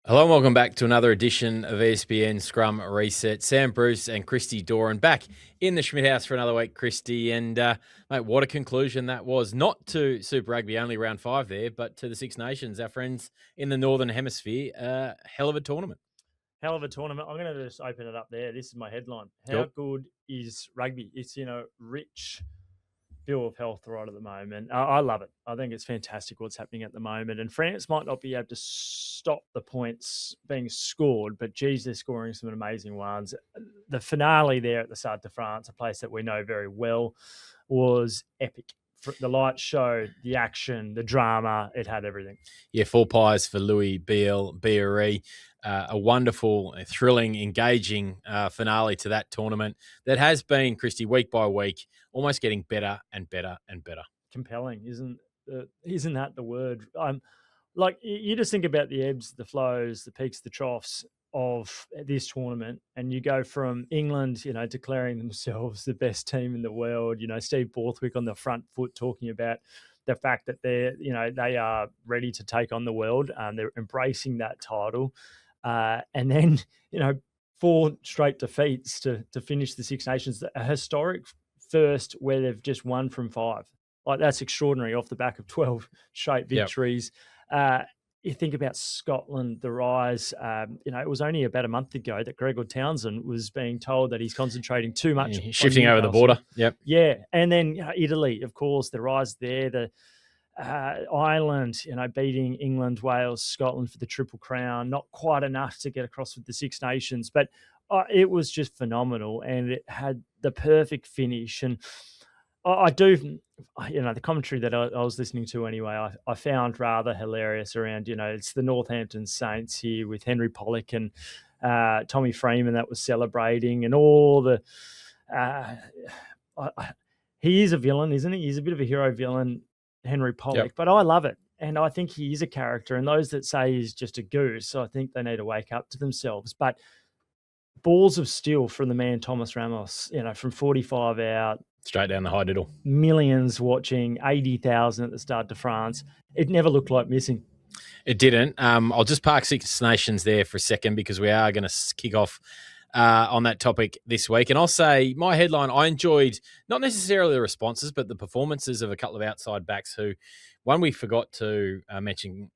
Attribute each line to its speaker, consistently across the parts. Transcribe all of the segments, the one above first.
Speaker 1: Hello and welcome back to another edition of ESPN Scrum Reset. Sam Bruce and Christy Doran back in the Schmidt House for another week, Christy. And, mate, what a conclusion that was. Not to Super Rugby, only round 5 there, but to the Six Nations, our friends in the Northern Hemisphere. Hell of a tournament.
Speaker 2: Hell of a tournament. I'm going to just open it up there. This is my headline. How
Speaker 1: Yep.
Speaker 2: good is rugby? It's, rich bill of health right at the moment. I love it. I think it's fantastic what's happening at the moment. And France might not be able to stop the points being scored, but geez, they're scoring some amazing ones. The finale there at the Stade de France, a place that we know very well, was epic. The light show, the action, the drama, it had everything.
Speaker 1: Yeah, 4 pies for Louis BRE. A wonderful, thrilling, engaging finale to that tournament that has been, Christy, week by week, almost getting better and better and better.
Speaker 2: Compelling, isn't that the word? Like you just think about the ebbs, the flows, the peaks, the troughs of this tournament, and you go from England, declaring themselves the best team in the world. Steve Borthwick on the front foot talking about the fact that they are ready to take on the world. They're embracing that title, and then 4 straight defeats to finish the Six Nations, a historic first where they've just won from 5. Like that's extraordinary off the back of 12 straight victories. Yep. You think about Scotland, the rise. It was only about a month ago that Gregor Townsend was being told that he's concentrating too much,
Speaker 1: shifting over the border. Yep.
Speaker 2: Yeah, and then Italy, of course, the rise there. The Ireland, beating England, Wales, Scotland for the Triple Crown. Not quite enough to get across with the Six Nations, but it was just phenomenal, and it had the perfect finish. And I do, the commentary that I was listening to anyway, I found rather hilarious around, it's the Northampton Saints here with Henry Pollock and Tommy Freeman that was celebrating, and all the he is a villain, isn't he? He's a bit of a hero villain, Henry Pollock, but I love it. And I think he is a character. And those that say he's just a goose, I think they need to wake up to themselves. But balls of steel from the man Thomas Ramos, from 45 out.
Speaker 1: Straight down the high diddle.
Speaker 2: Millions watching, 80,000 at the Stade de France. It never looked like missing.
Speaker 1: It didn't. I'll just park Six Nations there for a second because we are going to kick off on that topic this week. And I'll say my headline, I enjoyed not necessarily the responses, but the performances of a couple of outside backs who, one we forgot to mention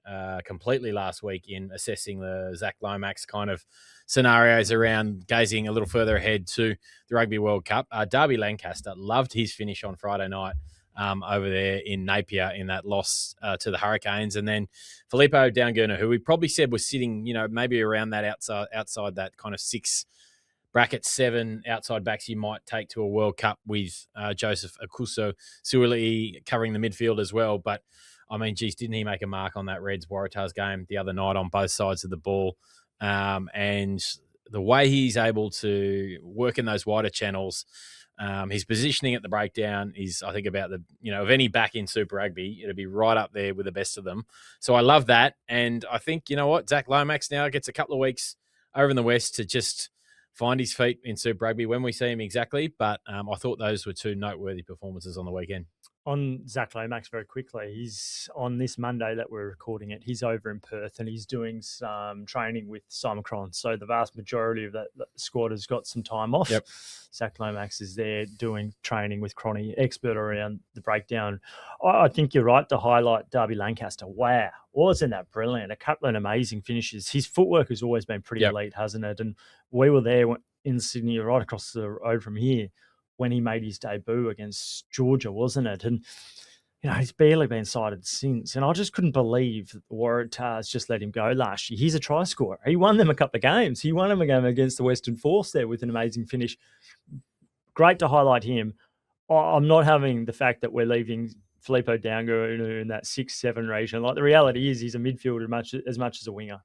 Speaker 1: completely last week in assessing the Zach Lomax kind of scenarios around gazing a little further ahead to the Rugby World Cup. Darby Lancaster loved his finish on Friday night over there in Napier in that loss to the Hurricanes. And then Filippo Downgerner, who we probably said was sitting, maybe around that outside that kind of 6-7 outside backs you might take to a World Cup with Joseph Akuso Suili covering the midfield as well. But, I mean, geez, didn't he make a mark on that Reds-Waratahs game the other night on both sides of the ball? And the way he's able to work in those wider channels, his positioning at the breakdown is, I think, about of any back in Super Rugby, it'll be right up there with the best of them. So I love that. And I think, you know what, Zach Lomax now gets a couple of weeks over in the West to just find his feet in Super Rugby when we see him exactly. But I thought those were 2 noteworthy performances on the weekend.
Speaker 2: On Zach Lomax very quickly, he's on this Monday that we're recording it. He's over in Perth and he's doing some training with Simon Cron. So the vast majority of that squad has got some time off.
Speaker 1: Yep.
Speaker 2: Zach Lomax is there doing training with Cronny, expert around the breakdown. I think you're right to highlight Darby Lancaster. Wow, wasn't that brilliant? A couple of amazing finishes. His footwork has always been pretty elite, hasn't it? And we were there in Sydney, right across the road from here, when he made his debut against Georgia, wasn't it? And, he's barely been cited since. And I just couldn't believe that the Waratahs just let him go last year. He's a try scorer. He won them a couple of games. He won them a game against the Western Force there with an amazing finish. Great to highlight him. I'm not having the fact that we're leaving Filippo Downgerner in that 6-7 region. Like, the reality is he's a midfielder as much as a winger.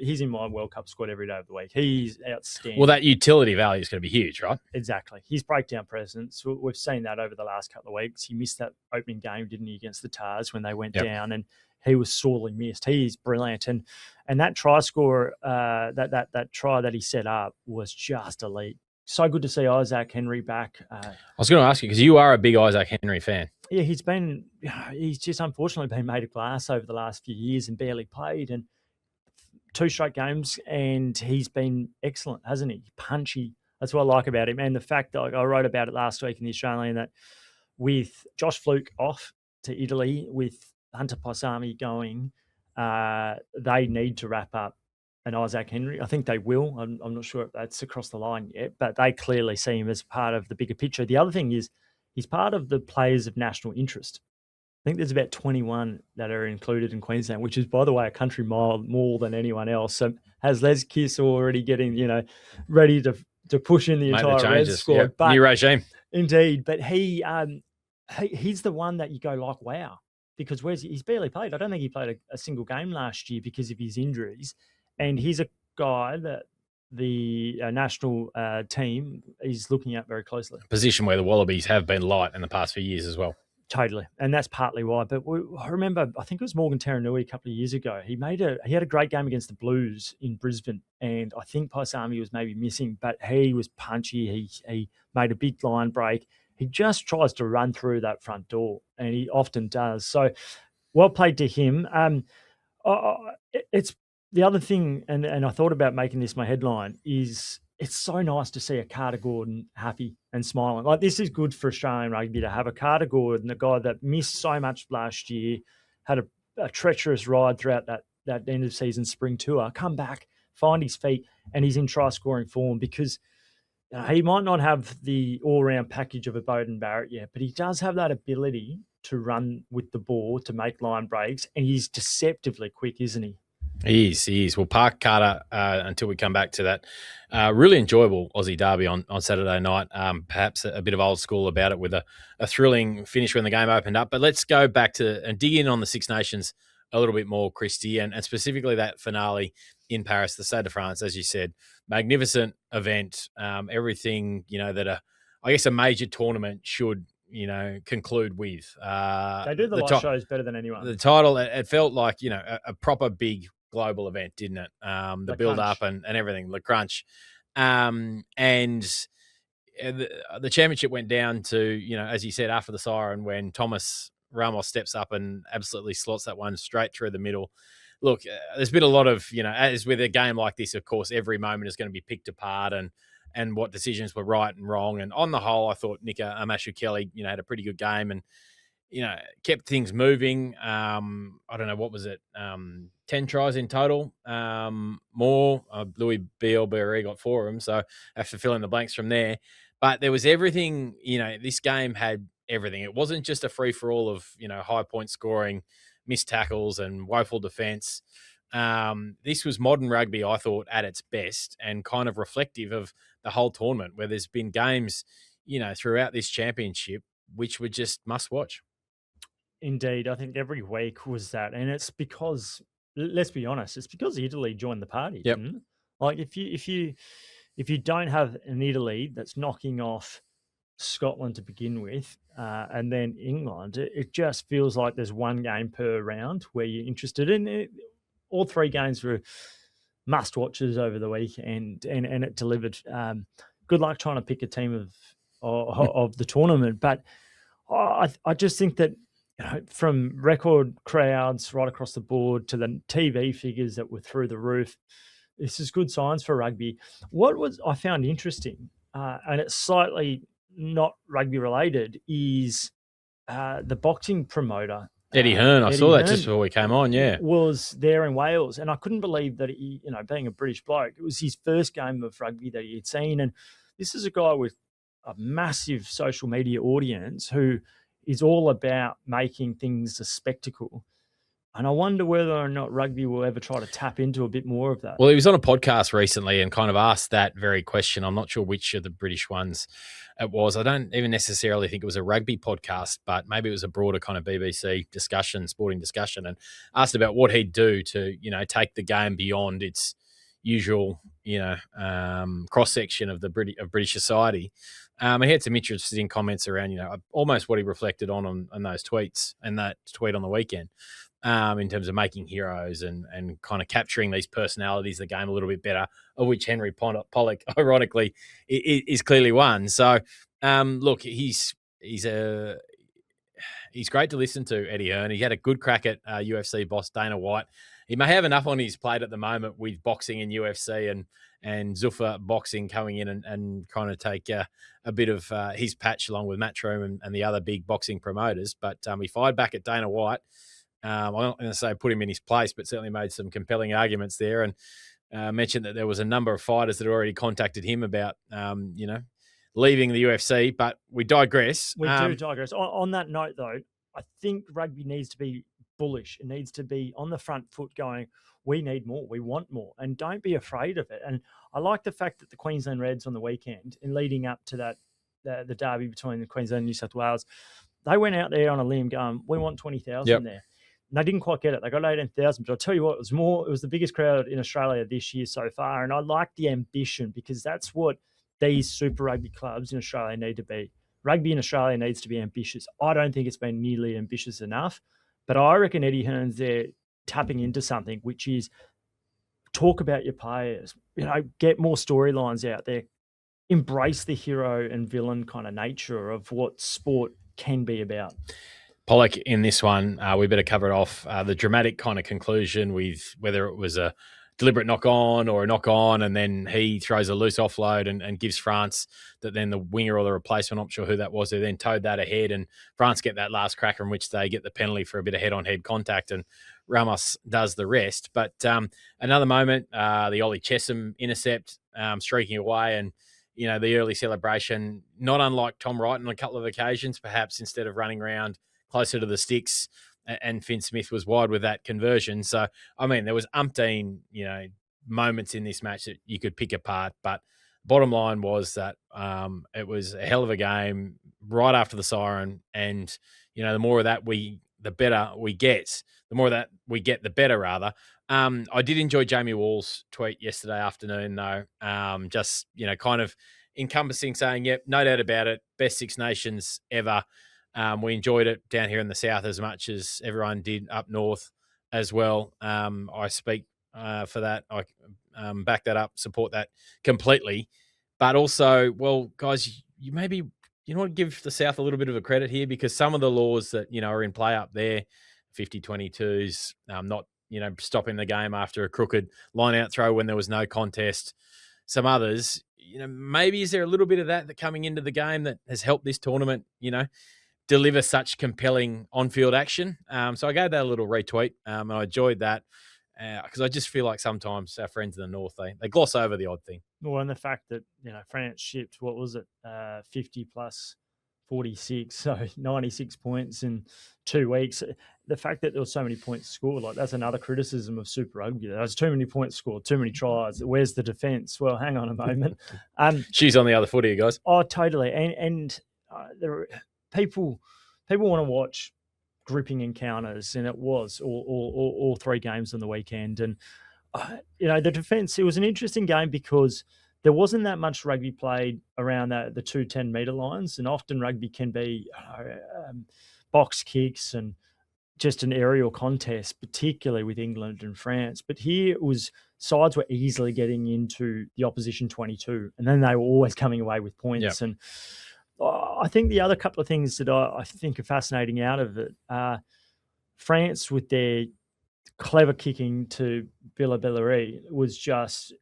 Speaker 2: He's in my World Cup squad every day of the week. He's outstanding.
Speaker 1: Well, that utility value is going to be huge, right?
Speaker 2: Exactly. His breakdown presence, we've seen that over the last couple of weeks. He missed that opening game, didn't he, against the Tars when they went down, and he was sorely missed. He is brilliant. And that try scorer, that try that he set up was just elite. So good to see Isaac Henry back.
Speaker 1: I was going to ask you, because you are a big Isaac Henry fan.
Speaker 2: Yeah, he's just unfortunately been made of glass over the last few years and barely played. And 2 straight games, and he's been excellent, hasn't he? Punchy. That's what I like about him. And the fact that I wrote about it last week in the Australian, that with Josh Fluke off to Italy, with Hunter Paisami going, they need to wrap up an Isaac Henry. I think they will. I'm not sure if that's across the line yet, but they clearly see him as part of the bigger picture. The other thing is he's part of the players of national interest. I think there's about 21 that are included in Queensland, which is, by the way, a country mile more than anyone else. So has Les Kiss already getting, ready to push in the entire Reds squad?
Speaker 1: Yep.
Speaker 2: But
Speaker 1: new regime.
Speaker 2: Indeed. But he's the one that you go like, wow, because he's barely played. I don't think he played a single game last year because of his injuries. And he's a guy that the national team is looking at very closely.
Speaker 1: A position where the Wallabies have been light in the past few years as well.
Speaker 2: Totally. And that's partly why. But I remember, I think it was Morgan Taranui a couple of years ago. He had a great game against the Blues in Brisbane. And I think Paisami was maybe missing, but he was punchy. He made a big line break. He just tries to run through that front door, and he often does. So well played to him. It's the other thing, and I thought about making this my headline, is it's so nice to see a Carter Gordon happy and smiling. Like, this is good for Australian rugby to have a Carter Gordon, the guy that missed so much last year, had a treacherous ride throughout that end of season spring tour, come back, find his feet, and he's in try-scoring form, because he might not have the all-round package of a Bowden Barrett yet, but he does have that ability to run with the ball, to make line breaks, and he's deceptively quick, isn't he?
Speaker 1: He is. We'll park Carter until we come back to that really enjoyable Aussie derby on Saturday night. Perhaps a bit of old school about it, with a thrilling finish when the game opened up. But let's go back to and dig in on the Six Nations a little bit more, Christy, and specifically that finale in Paris, the Stade de France, as you said. Magnificent event. Everything, that I guess a major tournament should conclude with.
Speaker 2: They do the live shows better than anyone.
Speaker 1: The title, it felt like, a proper big global event, didn't it? The build up and everything, the crunch. And the championship went down to, as you said, after the siren, when Thomas Ramos steps up and absolutely slots that one straight through the middle. Look, there's been a lot of, as with a game like this, of course, every moment is going to be picked apart and what decisions were right and wrong. And on the whole, I thought Nika Amashu-Kelly, had a pretty good game and, kept things moving. I don't know, what was it? 10 tries in total, more. Louis Bielberry got 4 of them, so I have to fill in the blanks from there. But there was everything, this game had everything. It wasn't just a free-for-all of, high point scoring, missed tackles and woeful defence. This was modern rugby, I thought, at its best, and kind of reflective of the whole tournament, where there's been games, throughout this championship, which were just must-watch.
Speaker 2: Indeed, I think every week was that, and it's because, let's be honest, it's because Italy joined the party.
Speaker 1: Yep.
Speaker 2: Didn't it? Like, if you don't have an Italy that's knocking off Scotland to begin with, and then England, it just feels like there's one game per round where you're interested in it. All 3 games were must watches over the week, and it delivered. Good luck trying to pick a team of the tournament, but I just think that, from record crowds right across the board to the TV figures that were through the roof, this is good signs for rugby. What I found interesting, and it's slightly not rugby related, is the boxing promoter,
Speaker 1: Eddie Hearn. I saw that just before we came on. Yeah,
Speaker 2: was there in Wales, and I couldn't believe that he, being a British bloke, it was his first game of rugby that he had seen. And this is a guy with a massive social media audience who is all about making things a spectacle. And I wonder whether or not rugby will ever try to tap into a bit more of that.
Speaker 1: Well, he was on a podcast recently and kind of asked that very question. I'm not sure which of the British ones it was. I don't even necessarily think it was a rugby podcast, but maybe it was a broader kind of BBC discussion, sporting discussion, and asked about what he'd do to, take the game beyond its usual, cross-section of British society. And he had some interesting comments around, almost what he reflected on those tweets and that tweet on the weekend. In terms of making heroes and kind of capturing these personalities of the game a little bit better, of which Henry Pollock, ironically, is clearly one. So, look, he's great to listen to, Eddie Hearn. He had a good crack at UFC boss Dana White. he may have enough on his plate at the moment with boxing and UFC and Zuffa boxing coming in and kind of take a bit of his patch along with Matchroom and the other big boxing promoters. But he fired back at Dana White. I'm not going to say put him in his place, but certainly made some compelling arguments there, and mentioned that there was a number of fighters that already contacted him about, leaving the UFC. But we digress.
Speaker 2: We do digress. On that note, though, I think rugby needs to be bullish. It needs to be on the front foot going, we need more, we want more, and don't be afraid of it. And I like the fact that the Queensland Reds on the weekend, in leading up to that, the derby between the Queensland and New South Wales, they went out there on a limb going, we want 20,000 there. And they didn't quite get it. They got 18,000. But I'll tell you what, it was the biggest crowd in Australia this year so far. And I like the ambition, because that's what these Super Rugby clubs in Australia need to be. Rugby in Australia needs to be ambitious. I don't think it's been nearly ambitious enough. But I reckon Eddie Hearn's there tapping into something, which is talk about your players, get more storylines out there, embrace the hero and villain kind of nature of what sport can be about.
Speaker 1: Pollock in this one, we better cover it off. The dramatic kind of conclusion with whether it was a deliberate knock on or a knock on, and then he throws a loose offload and gives France that then the winger or the replacement, I'm not sure who that was, they then towed that ahead, and France get that last cracker in which they get the penalty for a bit of head-on-head contact, and Ramos does the rest. But another moment, the Ollie Chessum intercept, streaking away, and the early celebration, not unlike Tom Wright on a couple of occasions, perhaps instead of running around closer to the sticks, and Finn Smith was wide with that conversion. So, I mean, there was umpteen, moments in this match that you could pick apart. But bottom line was that it was a hell of a game right after the siren. And, the more of that the better we get. The more of that we get, the better, rather. I did enjoy Jamie Wall's tweet yesterday afternoon, though. Just, kind of encompassing, saying, yep, no doubt about it, best Six Nations ever. We enjoyed it down here in the south as much as everyone did up north as well. I speak for that. I back that up, support that completely. But also, well, guys, you want to give the South a little bit of a credit here, because some of the laws that, are in play up there, 50-22s, not, stopping the game after a crooked line-out throw when there was no contest. Some others, maybe is there a little bit of that coming into the game that has helped this tournament, deliver such compelling on-field action. So I gave that a little retweet, and I enjoyed that, because I just feel like sometimes our friends in the North, they gloss over the odd thing.
Speaker 2: Well, and the fact that, France shipped, what was it, 50 plus 46, so 96 points in 2 weeks. The fact that there were so many points scored, that's another criticism of Super Rugby. There's too many points scored, too many tries. Where's the defence? Well, hang on a moment.
Speaker 1: She's on the other foot here, guys.
Speaker 2: Oh, totally. And there are people want to watch gripping encounters, and it was all 3 games on the weekend. And the defence, it was an interesting game because there wasn't that much rugby played around the 2 10-metre lines, and often rugby can be box kicks and just an aerial contest, particularly with England and France. But here it was, sides were easily getting into the opposition 22, and then they were always coming away with points. Yep. And I think the other couple of things that I think are fascinating out of it are France with their clever kicking to Billabellery was just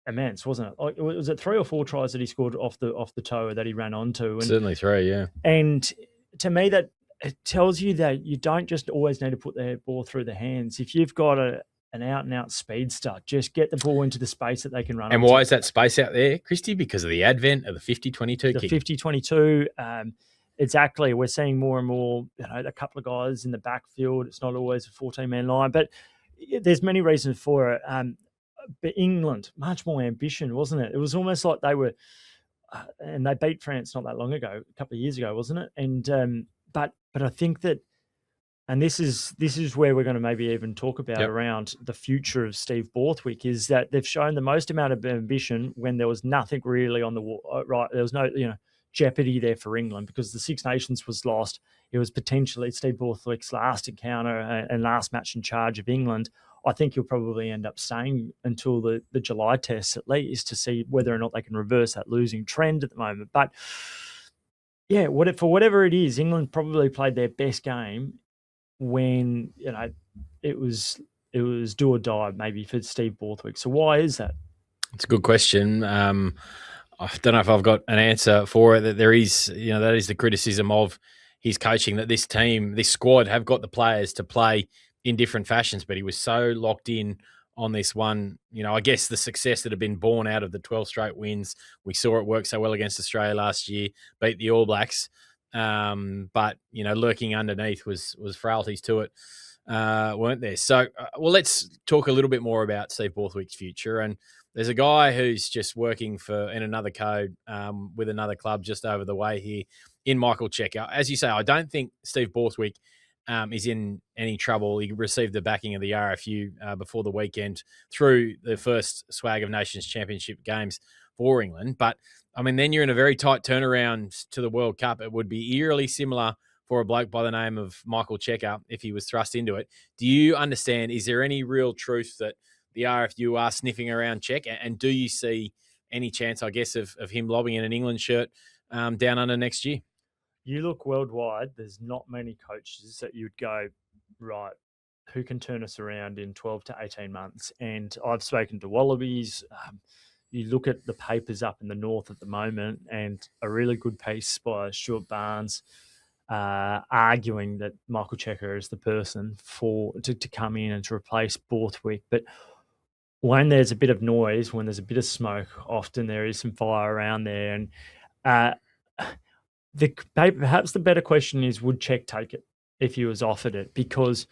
Speaker 2: immense, wasn't it? Was it 3 or 4 tries that he scored off the toe that he ran onto? And,
Speaker 1: certainly 3, yeah.
Speaker 2: And to me, that it tells you that you don't just always need to put the ball through the hands. If you've got an out-and-out speedster, just get the ball into the space that they can run.
Speaker 1: And why is that space out there, Christy? Because of the advent of the 50-22 kick.
Speaker 2: The 50-22, exactly. We're seeing more and more, a couple of guys in the backfield. It's not always a 14-man line, but there's many reasons for it. But England, much more ambition, wasn't it? It was almost like they were, and they beat France not that long ago, a couple of years ago, wasn't it? And but I think that, and this is where we're going to maybe even talk about around the future of Steve Borthwick, is that they've shown the most amount of ambition when there was nothing really on the wall. Right, there was no jeopardy there for England because the Six Nations was lost. It was potentially Steve Borthwick's last encounter and last match in charge of England. I think he'll probably end up staying until the July test at least, to see whether or not they can reverse that losing trend at the moment. But yeah, for whatever it is, England probably played their best game when it was it was do or die maybe for Steve Borthwick. So why is that?
Speaker 1: It's a good question. I don't know if I've got an answer for it. That there is, that is the criticism of his coaching, that this team, this squad have got the players to play in different fashions, but he was so locked in on this one. I guess the success that had been born out of the 12 straight wins. We saw it work so well against Australia last year, beat the All Blacks. But lurking underneath was frailties to it, weren't there? So, well, let's talk a little bit more about Steve Borthwick's future. And there's a guy who's just working in another code with another club just over the way here in Michael Cheika. As you say, I don't think Steve Borthwick is in any trouble. He received the backing of the RFU before the weekend through the first Swag of Nations Championship games for England. But, I mean, then you're in a very tight turnaround to the World Cup. It would be eerily similar for a bloke by the name of Michael Cheika if he was thrust into it. Do you understand, is there any real truth that the RFU are sniffing around Czech? And do you see any chance, I guess, of him lobbing in an England shirt down under next year?
Speaker 2: You look worldwide, there's not many coaches that you'd go, right, who can turn us around in 12 to 18 months? And I've spoken to Wallabies. You look at the papers up in the north at the moment, and a really good piece by Stuart Barnes arguing that Michael Cheika is the person to come in and to replace Borthwick. But when there's a bit of noise, when there's a bit of smoke, often there is some fire around there. And perhaps the better question is, would Czech take it if he was offered it? Because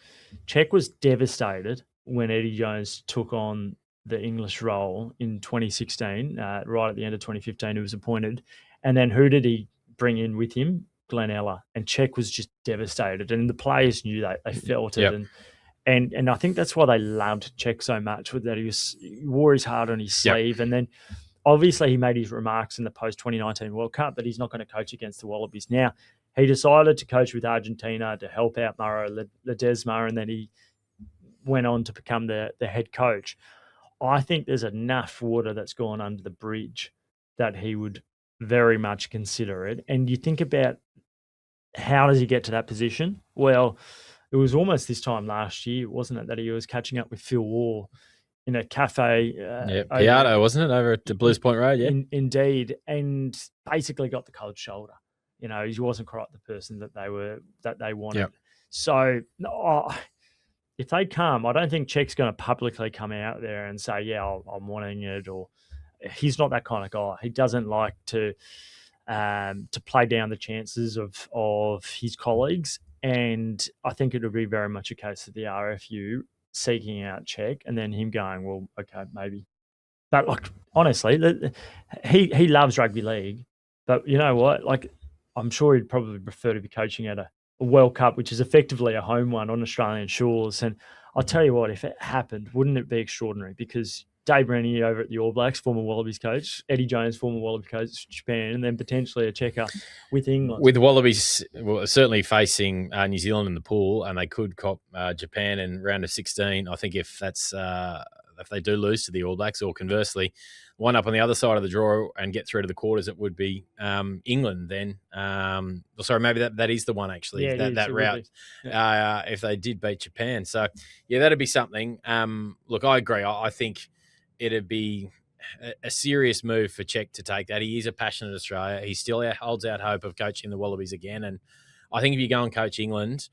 Speaker 2: Czech was devastated when Eddie Jones took on the English role in 2016, right at the end of 2015, he was appointed. And then who did he bring in with him? Glenn Eller. And Czech was just devastated. And the players knew that. They felt it.
Speaker 1: Yep.
Speaker 2: And I think that's why they loved Czech so much, with that he wore his heart on his sleeve. Yep. And then obviously he made his remarks in the post-2019 World Cup that he's not going to coach against the Wallabies. Now, he decided to coach with Argentina to help out Mauro Ledesma, and then he went on to become the head coach. I think there's enough water that's gone under the bridge that he would very much consider it. And you think about, how does he get to that position? Well, it was almost this time last year, wasn't it, that he was catching up with Phil Waugh in a cafe.
Speaker 1: Piatto, wasn't it, over at Blues Point Road? Yeah,
Speaker 2: indeed, and basically got the cold shoulder. He wasn't quite the person that they wanted. Yep. So if they come, I don't think Czech's going to publicly come out there and say, "Yeah, I'm wanting it," or he's not that kind of guy. He doesn't like to play down the chances of his colleagues. And I think it would be very much a case of the RFU seeking out Czech and then him going, well, okay, maybe. But honestly, he loves rugby league. But you know what? I'm sure he'd probably prefer to be coaching at a World Cup, which is effectively a home one on Australian shores. And I'll tell you what, if it happened, wouldn't it be extraordinary? Because Dave Rennie over at the All Blacks, former Wallabies coach, Eddie Jones, former Wallabies coach, Japan, and then potentially a Cheika with England.
Speaker 1: With Wallabies certainly facing New Zealand in the pool, and they could cop Japan in round of 16. I think if they do lose to the All Blacks, or conversely, wind up on the other side of the draw and get through to the quarters, it would be England then. Sorry, maybe that is the one actually, that route, if they did beat Japan. So, yeah, that'd be something. Look, I agree. I think it'd be a serious move for Czech to take that. He is a passionate Australia. He still holds out hope of coaching the Wallabies again. And I think if you go and coach England,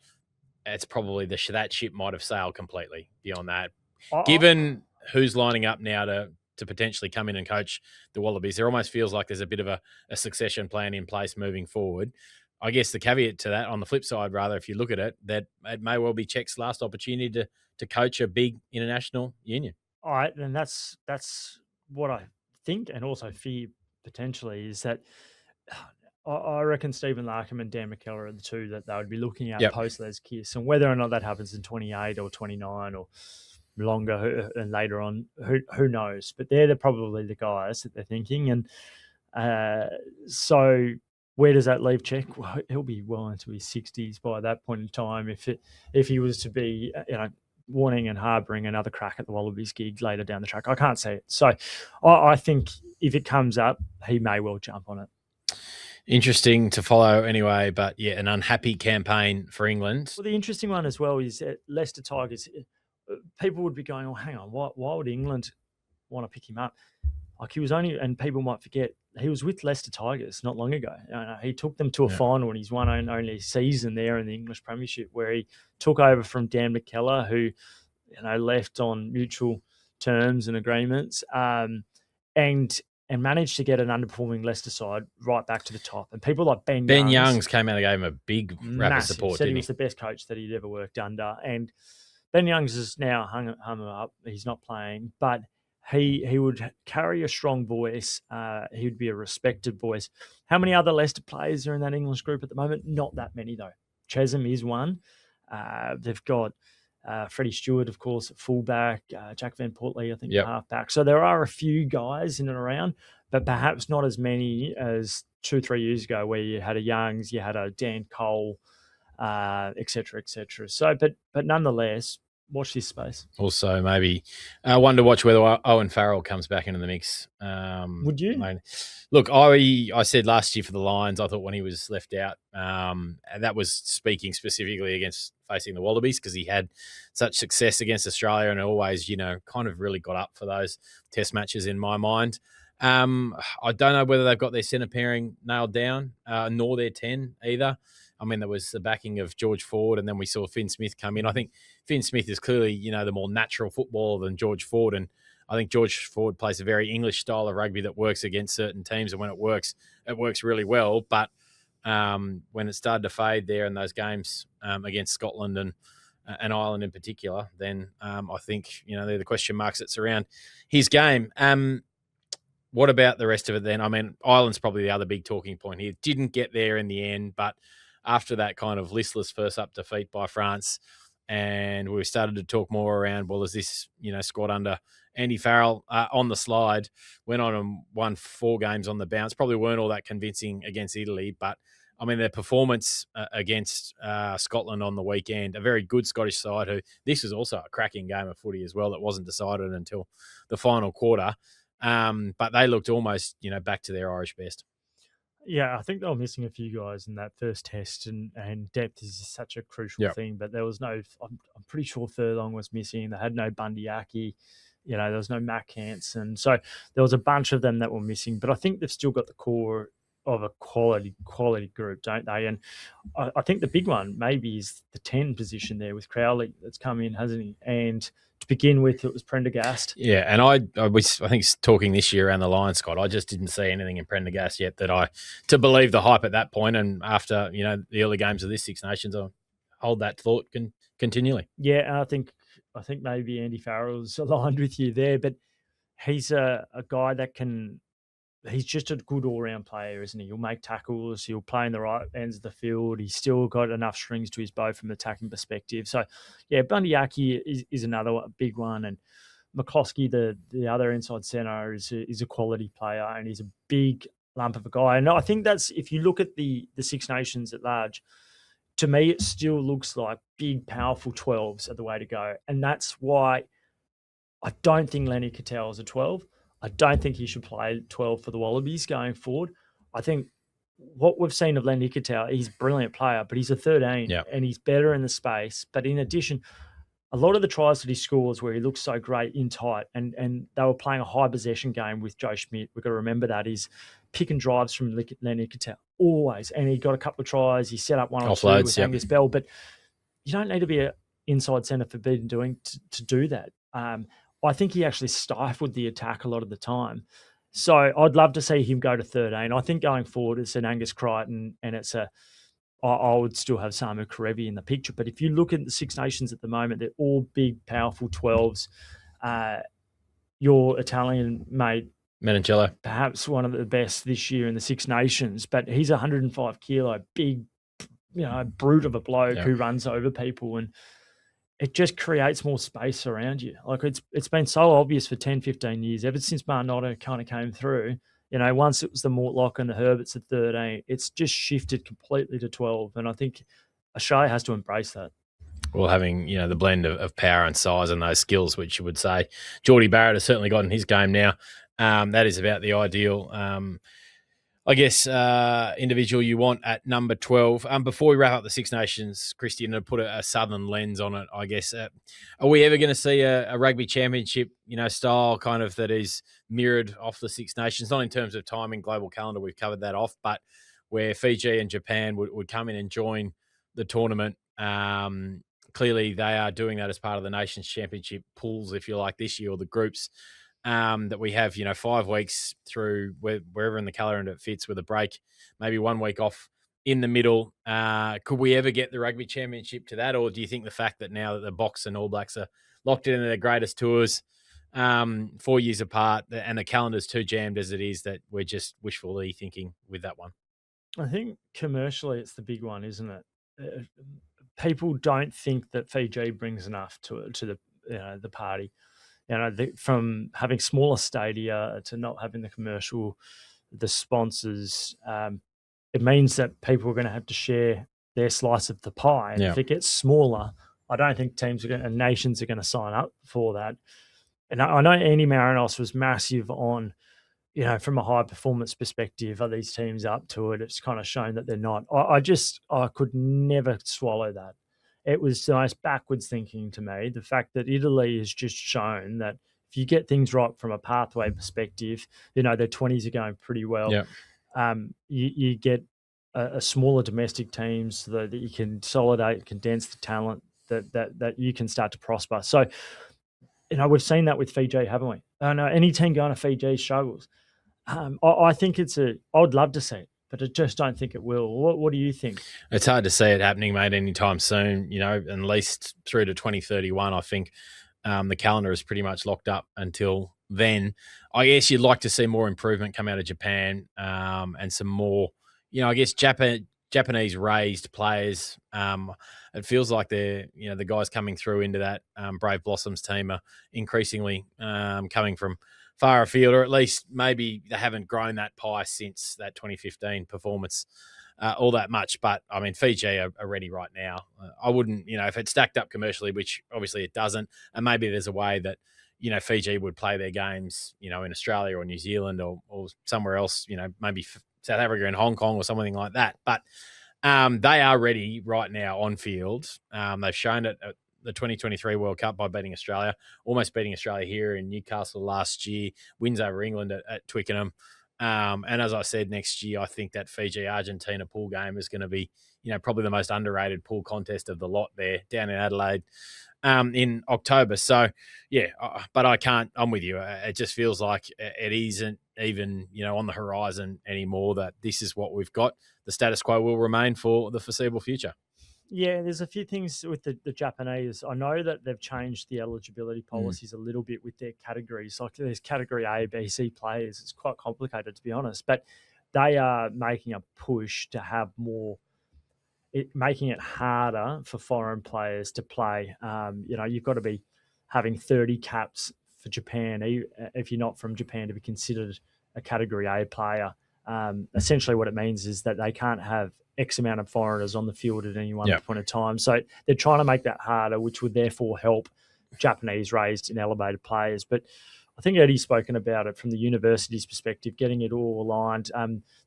Speaker 1: it's probably that ship might have sailed completely beyond that. Given who's lining up now to potentially come in and coach the Wallabies, there almost feels like there's a bit of a succession plan in place moving forward. I guess the caveat to that, on the flip side, rather, if you look at it, that it may well be Czech's last opportunity to coach a big international union.
Speaker 2: All right, and that's what I think, and also fear potentially, is that I reckon Stephen Larkham and Dan McKellar are the two that they would be looking at post Les Kiss, and whether or not that happens in 28 or 29 or longer and later on, who knows? But they're probably the guys that they're thinking, and so where does that leave Czech? Well, he'll be well into his 60s by that point in time. If he was to be, wanting and harbouring another crack at the Wallabies gig later down the track. I can't see it. So I think if it comes up, he may well jump on it.
Speaker 1: Interesting to follow anyway, but yeah, an unhappy campaign for England.
Speaker 2: Well, the interesting one as well is Leicester Tigers. people would be going, "Oh, hang on, why would England want to pick him up?" Like he was only, and people might forget, he was with Leicester Tigers not long ago. He took them to a final, and he's won only a season there in the English Premiership, where he took over from Dan McKellar, who left on mutual terms and agreements, and managed to get an underperforming Leicester side right back to the top. And people like Ben
Speaker 1: Youngs came out and gave him a big rap of support.
Speaker 2: Said he was the best coach that he'd ever worked under, and Ben Youngs is now hung up. He's not playing, but he would carry a strong voice. He would be a respected voice. How many other Leicester players are in that English group at the moment? Not that many, though. Chesham is one. They've got Freddie Stewart, of course, at fullback. Jack Van Portley, I think, halfback. So there are a few guys in and around, but perhaps not as many as 2-3 years ago, where you had a Youngs, you had a Dan Cole, et cetera, et cetera. So, but nonetheless, watch this space.
Speaker 1: Also, maybe one to watch whether Owen Farrell comes back into the mix.
Speaker 2: Would you?
Speaker 1: Look, I said last year for the Lions, I thought when he was left out, and that was speaking specifically against facing the Wallabies, because he had such success against Australia and always, kind of really got up for those test matches in my mind. I don't know whether they've got their centre pairing nailed down, nor their 10 either. I mean, there was the backing of George Ford, and then we saw Finn Smith come in. I think Finn Smith is clearly, the more natural footballer than George Ford, and I think George Ford plays a very English style of rugby that works against certain teams, and when it works really well. But when it started to fade there in those games against Scotland and Ireland in particular, then I think, they're the question marks that surround his game. What about the rest of it then? I mean, Ireland's probably the other big talking point here. Didn't get there in the end, but after that kind of listless first up defeat by France, and we started to talk more around, well, is this, squad under Andy Farrell on the slide, went on and won 4 games on the bounce. Probably weren't all that convincing against Italy, but I mean, their performance against Scotland on the weekend, a very good Scottish side who, this was also a cracking game of footy as well that wasn't decided until the final quarter. But they looked almost, back to their Irish best.
Speaker 2: Yeah, I think they were missing a few guys in that first test, and depth is such a crucial thing. But there was no, I'm pretty sure Furlong was missing. They had no Bundyaki, there was no Mac Hansen. So there was a bunch of them that were missing. But I think they've still got the core of a quality group, don't they? And I think the big one maybe is the 10 position there with Crowley that's come in, hasn't he? And to begin with, it was Prendergast.
Speaker 1: Yeah, and I think talking this year around the Lions, Scott, I just didn't see anything in Prendergast yet to believe the hype at that point. And after, the early games of this Six Nations, I hold that thought continually.
Speaker 2: Yeah, and I think maybe Andy Farrell's aligned with you there, but he's a guy that can... He's just a good all-round player, isn't he? He'll make tackles. He'll play in the right ends of the field. He's still got enough strings to his bow from an attacking perspective. So, yeah, Bundyaki is another big one. And McCloskey, the other inside centre, is a quality player, and he's a big lump of a guy. And I think that's, if you look at the Six Nations at large, to me it still looks like big, powerful 12s are the way to go. And that's why I don't think Lenny Cattell is a 12. I don't think he should play 12 for the Wallabies going forward. I think what we've seen of Lenny Cattell, he's a brilliant player, but he's a 13 and he's better in the space. But in addition, a lot of the tries that he scores where he looks so great in tight, and they were playing a high possession game with Joe Schmidt. We've got to remember that is pick and drives from Lenny Cattell always. And he got a couple of tries. He set up one or two with Angus Bell, but you don't need to be an inside centre for Beaton doing to do that. I think he actually stifled the attack a lot of the time. So I'd love to see him go to 13. I think going forward, it's an Angus Crichton, and I would still have Samu Karevi in the picture. But if you look at the Six Nations at the moment, they're all big, powerful 12s. Your Italian mate,
Speaker 1: Menincello,
Speaker 2: perhaps one of the best this year in the Six Nations, but he's 105 kilo, big, brute of a bloke who runs over people, and it just creates more space around you. Like it's been so obvious for 10, 15 years, ever since Marnotta kind of came through. Once it was the Mortlock and the Herberts at 13, it's just shifted completely to 12. And I think Australia has to embrace that.
Speaker 1: Well, having, the blend of power and size and those skills, which you would say Geordie Barrett has certainly got in his game now, that is about the ideal. I guess, individual you want at number 12. Before we wrap up the Six Nations, Christian, to put a southern lens on it, I guess, are we ever going to see a rugby championship, style kind of that is mirrored off the Six Nations? Not in terms of timing, global calendar, we've covered that off, but where Fiji and Japan would come in and join the tournament. Clearly, they are doing that as part of the Nations Championship pools, if you like, this year, or the groups. That we have, 5 weeks through wherever in the calendar it fits with a break, maybe 1 week off in the middle. Could we ever get the Rugby Championship to that? Or do you think the fact that now that the Box and All Blacks are locked into their greatest tours 4 years apart and the calendar's too jammed as it is, that we're just wishfully thinking with that one?
Speaker 2: I think commercially it's the big one, isn't it? People don't think that Fiji brings enough to the party. From having smaller stadia to not having the sponsors, it means that people are going to have to share their slice of the pie. And if it gets smaller, I don't think nations are going to sign up for that. And I know Andy Marinos was massive on, from a high performance perspective, are these teams up to it? It's kind of shown that they're not. I could never swallow that. It was the most backwards thinking to me. The fact that Italy has just shown that if you get things right from a pathway perspective, their 20s are going pretty well.
Speaker 1: Yeah.
Speaker 2: You get a smaller domestic teams so that you can consolidate, condense the talent that you can start to prosper. So, we've seen that with Fiji, haven't we? I know any team going to Fiji struggles. I think I'd love to see it, but I just don't think it will. What do you think?
Speaker 1: It's hard to see it happening, mate, anytime soon, at least through to 2031. I think the calendar is pretty much locked up until then. I guess you'd like to see more improvement come out of Japan and some more, I guess, Japanese raised players. It feels like they're, the guys coming through into that Brave Blossoms team are increasingly coming from far afield, or at least maybe they haven't grown that pie since that 2015 performance all that much. But, I mean, Fiji are ready right now. I wouldn't, if it stacked up commercially, which obviously it doesn't, and maybe there's a way that, Fiji would play their games, in Australia or New Zealand or somewhere else, maybe South Africa and Hong Kong or something like that. But they are ready right now on field. They've shown it at the 2023 World Cup by beating Australia, almost beating Australia here in Newcastle last year, wins over England at Twickenham. And as I said, next year, I think that Fiji-Argentina pool game is going to be, probably the most underrated pool contest of the lot there down in Adelaide in October. So, yeah, but I'm with you. It just feels like it isn't even, on the horizon anymore, that this is what we've got. The status quo will remain for the foreseeable future.
Speaker 2: Yeah, there's a few things with the Japanese. I know that they've changed the eligibility policies a little bit with their categories. Like there's category A, B, C players. It's quite complicated, to be honest. But they are making a push to have more, making it harder for foreign players to play. You've got to be having 30 caps for Japan, if you're not from Japan, to be considered a category A player. Essentially what it means is that they can't have X amount of foreigners on the field at any one point of time. So they're trying to make that harder, which would therefore help Japanese raised and elevated players. But I think Eddie's spoken about it from the university's perspective, getting it all aligned.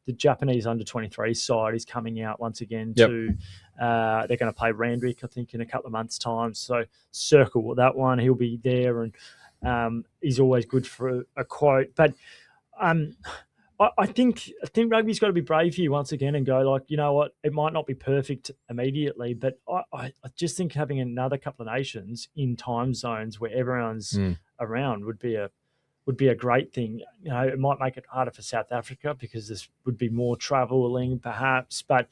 Speaker 2: The Japanese under-23 side is coming out once again to they're going to play Randwick, I think, in a couple of months' time. So circle that one. He'll be there, and he's always good for a quote. But I think rugby's got to be brave here once again and go like, you know what, it might not be perfect immediately, but I just think having another couple of nations in time zones where everyone's around would be a great thing. It might make it harder for South Africa because there would be more traveling perhaps, but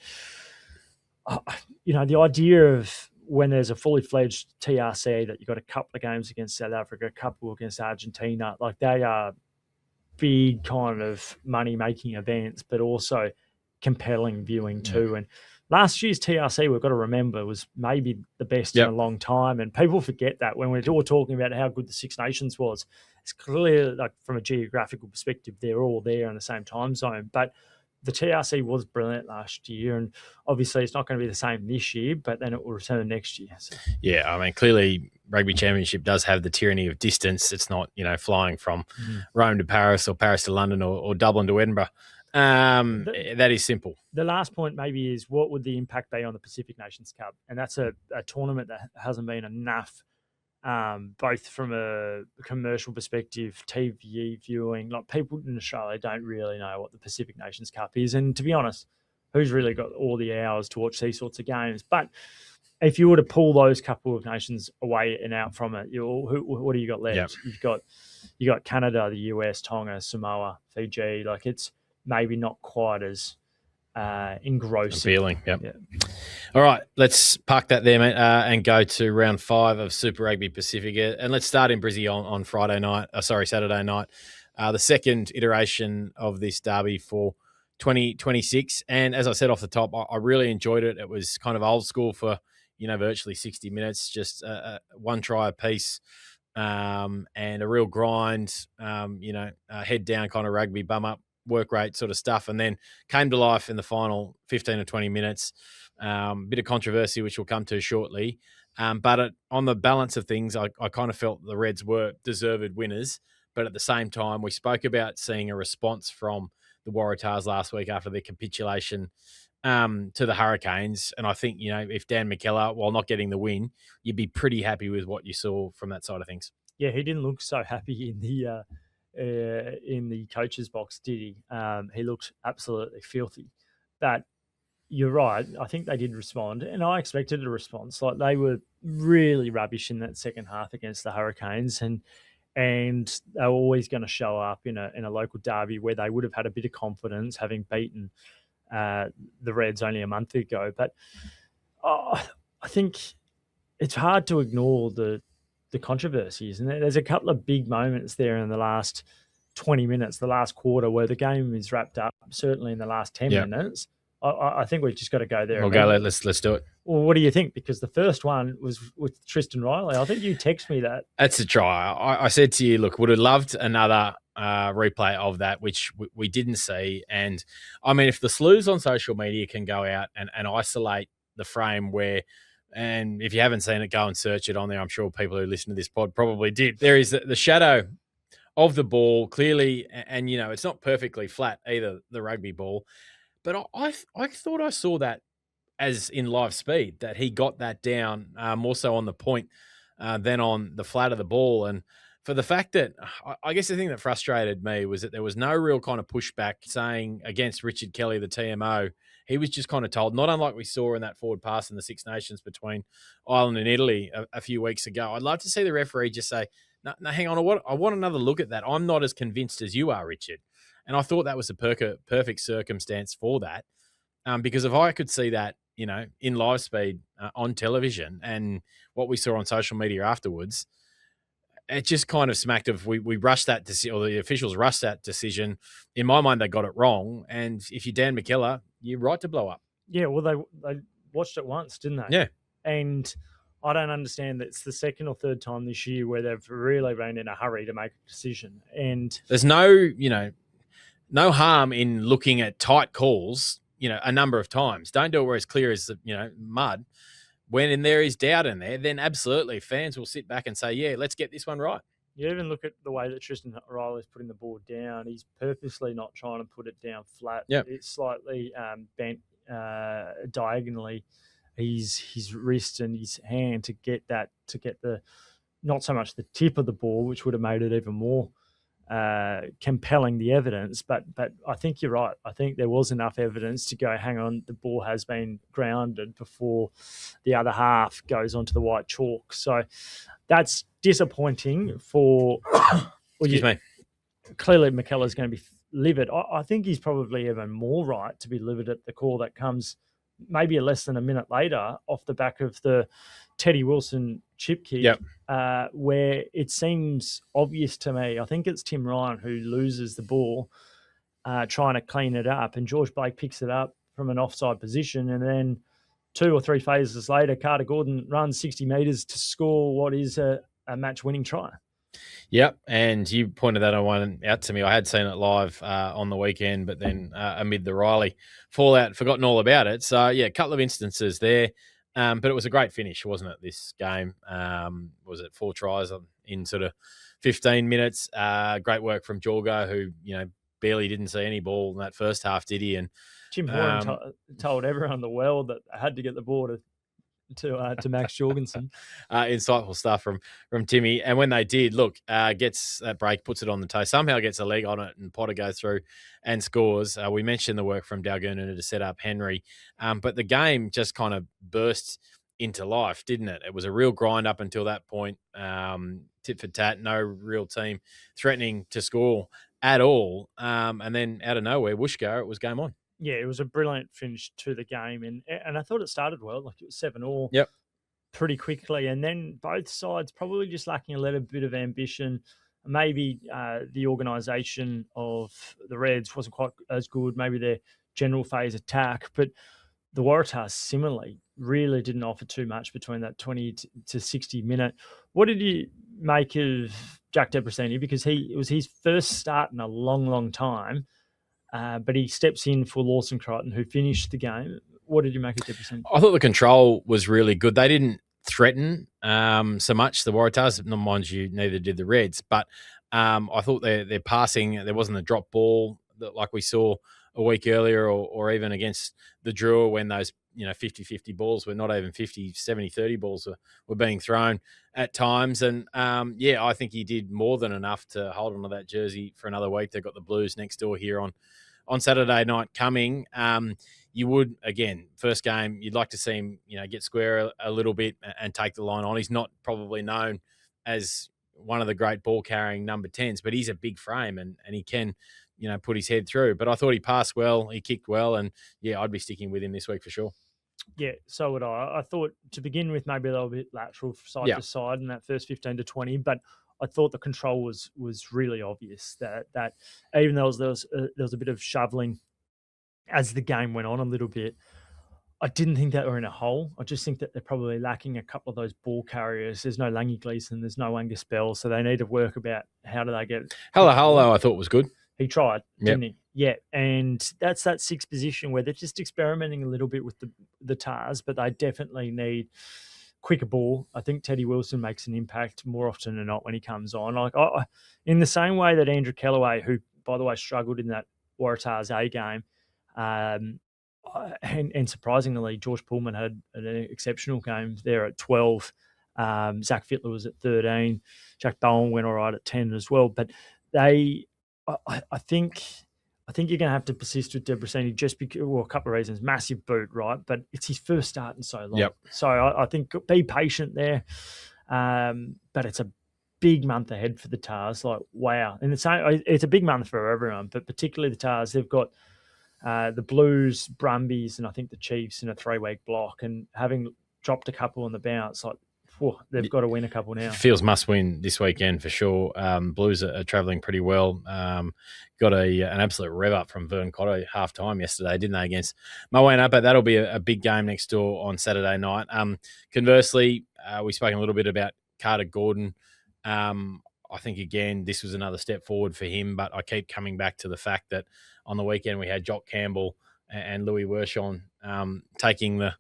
Speaker 2: the idea of when there's a fully fledged TRC that you've got a couple of games against South Africa, a couple against Argentina, like they are big kind of money-making events, but also compelling viewing too. And last year's TRC, we've got to remember, was maybe the best in a long time. And people forget that when we're all talking about how good the Six Nations was. It's clear, like from a geographical perspective, they're all there in the same time zone. But the TRC was brilliant last year, and obviously it's not going to be the same this year, but then it will return next year. So.
Speaker 1: Yeah, I mean, clearly Rugby Championship does have the tyranny of distance. It's not, flying from Rome to Paris or Paris to London or Dublin to Edinburgh. That is simple.
Speaker 2: The last point maybe is what would the impact be on the Pacific Nations Cup? And that's a tournament that hasn't been enough, both from a commercial perspective, TV viewing. Like, people in Australia don't really know what the Pacific Nations Cup is. And to be honest, who's really got all the hours to watch these sorts of games? But if you were to pull those couple of nations away and out from it, what do you got left?
Speaker 1: Yep.
Speaker 2: You got Canada, the US, Tonga, Samoa, Fiji. Like, it's maybe not quite as engrossing.
Speaker 1: Appealing, yep. Yeah. All right, let's park that there, mate, and go to round 5 of Super Rugby Pacific. And let's start in Brizzy on Saturday night. The second iteration of this derby for 2026. And as I said off the top, I really enjoyed it. It was kind of old school for, virtually 60 minutes, just one try apiece, and a real grind, head down kind of rugby, bum up, work rate sort of stuff, and then came to life in the final 15 or 20 minutes. Bit of controversy, which we'll come to shortly. But on the balance of things, I kind of felt the Reds were deserved winners. But at the same time, we spoke about seeing a response from the Waratahs last week after their capitulation to the Hurricanes. And I think, if Dan McKellar, while not getting the win, you'd be pretty happy with what you saw from that side of things.
Speaker 2: Yeah, he didn't look so happy in the coach's box, did he? He looked absolutely filthy. But you're right. I think they did respond, and I expected a response. Like, they were really rubbish in that second half against the Hurricanes, and they were always going to show up in a local derby where they would have had a bit of confidence, having beaten the Reds only a month ago. But I think it's hard to ignore the controversies, and there's a couple of big moments there in the last 20 minutes, the last quarter, where the game is wrapped up. Certainly in the last 10 minutes, I think we've just got to go there.
Speaker 1: We'll go. Let's do it.
Speaker 2: Well, what do you think? Because the first one was with Tristan Riley. I think you text me that.
Speaker 1: That's a try. I said to you, look, would have loved another replay of that, which we didn't see. And I mean, if the sleuths on social media can go out and isolate the frame where, and if you haven't seen it, go and search it on there. I'm sure people who listen to this pod probably did. There is the shadow of the ball clearly, and it's not perfectly flat either, the rugby ball. But I thought I saw that as in live speed, that he got that down more so on the point than on the flat of the ball. And for the fact that, I guess the thing that frustrated me was that there was no real kind of pushback saying against Richard Kelly, the TMO. He was just kind of told, not unlike we saw in that forward pass in the Six Nations between Ireland and Italy a few weeks ago. I'd love to see the referee just say, no, hang on, I want another look at that. I'm not as convinced as you are, Richard. And I thought that was a perfect circumstance for that. Because if I could see that, in live speed on television and what we saw on social media afterwards, it just kind of smacked of we rushed that decision, or the officials rushed that decision. In my mind, they got it wrong. And if you're Dan McKellar, you're right to blow up.
Speaker 2: Yeah, well, they watched it once, didn't they?
Speaker 1: Yeah.
Speaker 2: And I don't understand that it's the second or third time this year where they've really been in a hurry to make a decision. And
Speaker 1: there's no harm in looking at tight calls, a number of times. Don't do it where it's clear as, mud. When there is doubt in there, then absolutely fans will sit back and say, yeah, let's get this one right.
Speaker 2: You even look at the way that Tristan Riley's putting the ball down. He's purposely not trying to put it down flat.
Speaker 1: Yep.
Speaker 2: It's slightly bent diagonally, his wrist and his hand to get the, not so much the tip of the ball, which would have made it even more compelling, the evidence, but I think you're right. I think there was enough evidence to go, hang on, the ball has been grounded before the other half goes onto the white chalk. So that's disappointing for
Speaker 1: Excuse me.
Speaker 2: Clearly McKellar's going to be livid. I think he's probably even more right to be livid at the call that comes maybe less than a minute later off the back of the Teddy Wilson chip kick.
Speaker 1: Yep.
Speaker 2: Where it seems obvious to me. I think it's Tim Ryan who loses the ball trying to clean it up, and George Blake picks it up from an offside position, and then 2 or 3 phases later, Carter Gordon runs 60 metres to score what is a match-winning try.
Speaker 1: Yep, and you pointed that one out to me. I had seen it live on the weekend, but then amid the Riley fallout, forgotten all about it. So, yeah, a couple of instances there. But it was a great finish, wasn't it, this game? Was it 4 tries in sort of 15 minutes? Great work from Jorgo, who, barely didn't see any ball in that first half, did he? And
Speaker 2: Jim Horan told everyone in the world that I had to get the ball to Max Jorgensen.
Speaker 1: Insightful stuff from Timmy. And when they did, look, gets that break, puts it on the toe, somehow gets a leg on it, and Potter goes through and scores. We mentioned the work from Dalguna to set up Henry. But the game just kind of burst into life, didn't it? It was a real grind up until that point. Tit for tat, no real team threatening to score at all. And then out of nowhere, whoosh go, it was game on.
Speaker 2: Yeah, it was a brilliant finish to the game, and I thought it started well. Like, it was 7-7.
Speaker 1: Yep.
Speaker 2: Pretty quickly, and then both sides probably just lacking a little bit of ambition. Maybe the organisation of the Reds wasn't quite as good. Maybe their general phase attack, but the Waratahs similarly really didn't offer too much between that 20 to 60 minute. What did you make of Jack Debrasini? Because it was his first start in a long, long time. But he steps in for Lawson Crichton, who finished the game. What did you make of Debrasini?
Speaker 1: I thought the control was really good. They didn't threaten so much, the Waratahs. Mind you, neither did the Reds. But I thought their passing, there wasn't a drop ball that like we saw a week earlier, or even against the Drua when those 50-50 balls were not even 50, 70, 30 balls were being thrown at times. And I think he did more than enough to hold onto that jersey for another week. They've got the Blues next door here on Saturday night coming. You would, again, first game, you'd like to see him, get square a little bit and take the line on. He's not probably known as one of the great ball carrying number 10s, but he's a big frame and he can, put his head through. But I thought he passed well, he kicked well, and I'd be sticking with him this week for sure.
Speaker 2: Yeah, so would I. I thought to begin with, maybe they were a bit lateral side to side in that first 15 to 20, but I thought the control was really obvious that even though there was a bit of shoveling as the game went on a little bit, I didn't think that were in a hole. I just think that they're probably lacking a couple of those ball carriers. There's no Langy Gleeson, there's no Angus Bell, so they need to work about how do they get.
Speaker 1: Hello, I thought was good.
Speaker 2: He tried, didn't he? Yeah, and that's that sixth position where they're just experimenting a little bit with the Tars, but they definitely need quicker ball. I think Teddy Wilson makes an impact more often than not when he comes on. Like in the same way that Andrew Kellaway, who by the way struggled in that Waratahs A game, and surprisingly, George Pullman had an exceptional game there at 12. Zach Fittler was at 13. Jack Bowen went all right at 10 as well. But I think you're going to have to persist with Debrasini just because, a couple of reasons. Massive boot, right? But it's his first start in so long.
Speaker 1: Yep.
Speaker 2: So I think be patient there. But it's a big month ahead for the Tars. Like, wow. And it's a big month for everyone, but particularly the Tars. They've got the Blues, Brumbies, and I think the Chiefs in a 3-week block. And having dropped a couple on the bounce, they've got to win a couple now.
Speaker 1: Feels must win this weekend for sure. Blues are travelling pretty well. Got an absolute rev up from Vern Cotto half time yesterday, didn't they, against Moana? But that'll be a big game next door on Saturday night. Conversely, we spoke a little bit about Carter Gordon. I think, again, this was another step forward for him, but I keep coming back to the fact that on the weekend we had Jock Campbell and Louis Wershon taking the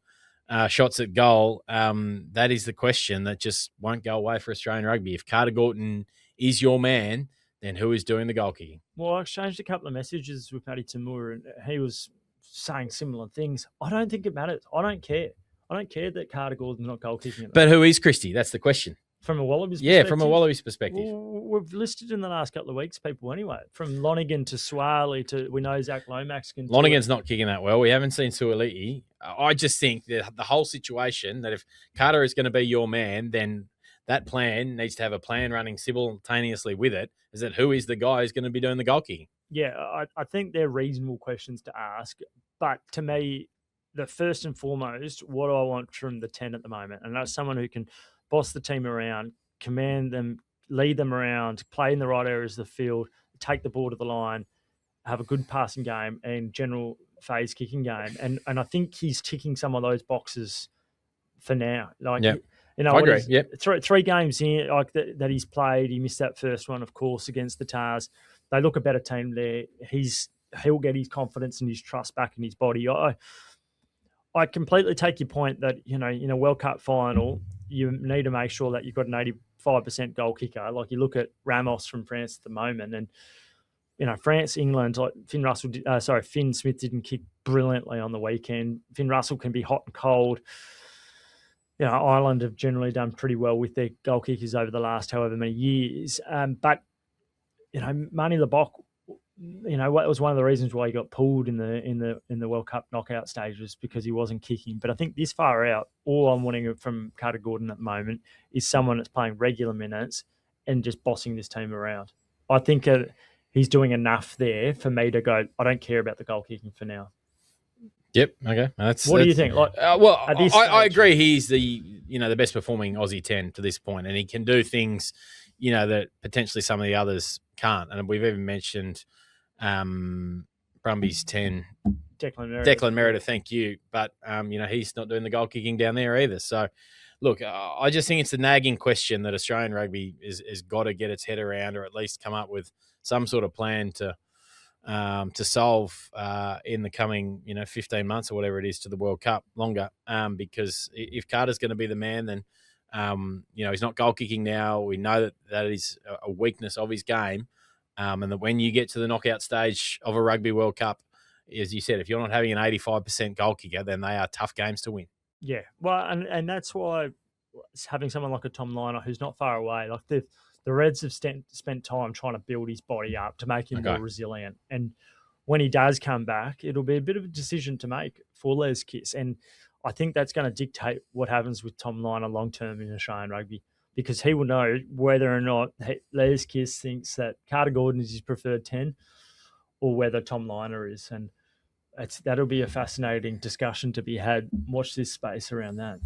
Speaker 1: shots at goal. That is the question that just won't go away for Australian rugby. If Carter Gordon is your man, then who is doing the goal kicking?
Speaker 2: Well, I exchanged a couple of messages with Paddy Tamur, and he was saying similar things. I don't think it matters. I don't care. I don't care that Carter Gordon's not goal kicking.
Speaker 1: But who is Christie? That's the question.
Speaker 2: From a Wallabies perspective?
Speaker 1: Yeah, from a Wallabies perspective.
Speaker 2: Well, we've listed in the last couple of weeks people anyway. From Lonigan to Swaley to, we know Zach Lomax can.
Speaker 1: Lonigan's not kicking that well. We haven't seen Suoliti. I just think that the whole situation, that if Carter is going to be your man, then that plan needs to have a plan running simultaneously with it, is that who is the guy who's going to be doing the goal kicking?
Speaker 2: Yeah, I think they're reasonable questions to ask. But to me, the first and foremost, what do I want from the 10 at the moment? And that's someone who can boss the team around, command them, lead them around, play in the right areas of the field, take the ball to the line, have a good passing game and general phase kicking game. And I think he's ticking some of those boxes for now. Like,
Speaker 1: yep.
Speaker 2: I
Speaker 1: agree. Yep.
Speaker 2: Three games in like that he's played. He missed that first one, of course, against the Tars. They look a better team there. He'll get his confidence and his trust back in his body. I completely take your point that, in a World Cup final, you need to make sure that you've got an 85% goal kicker. Like, you look at Ramos from France at the moment, and France, England, like Finn Smith didn't kick brilliantly on the weekend. Finn Russell can be hot and cold. Ireland have generally done pretty well with their goal kickers over the last however many years. But Marnie Lebock, it was one of the reasons why he got pulled in the World Cup knockout stages, because he wasn't kicking. But I think this far out, all I'm wanting from Carter Gordon at the moment is someone that's playing regular minutes and just bossing this team around. I think he's doing enough there for me to go, I don't care about the goal kicking for now.
Speaker 1: Yep. Okay.
Speaker 2: What do you think?
Speaker 1: I agree. He's the best performing Aussie 10 to this point, and he can do things, that potentially some of the others can't. And we've even mentioned Brumbies 10, Declan Meredith. Thank you, but he's not doing the goal kicking down there either. So, look, I just think it's the nagging question that Australian rugby is got to get its head around, or at least come up with some sort of plan to solve in the coming 15 months or whatever it is to the World Cup, longer, because if Carter's going to be the man, then he's not goal kicking now. We know that is a weakness of his game, and that when you get to the knockout stage of a Rugby World Cup, as you said, if you're not having an 85% goal kicker, then they are tough games to win.
Speaker 2: Yeah, well, and that's why having someone like a Tom Liner who's not far away, like the Reds have spent time trying to build his body up to make him more resilient. And when he does come back, it'll be a bit of a decision to make for Les Kiss. And I think that's going to dictate what happens with Tom Liner long-term in Australian rugby, because he will know whether or not Les Kiss thinks that Carter Gordon is his preferred 10 or whether Tom Liner is. And that'll be a fascinating discussion to be had. Watch this space around that.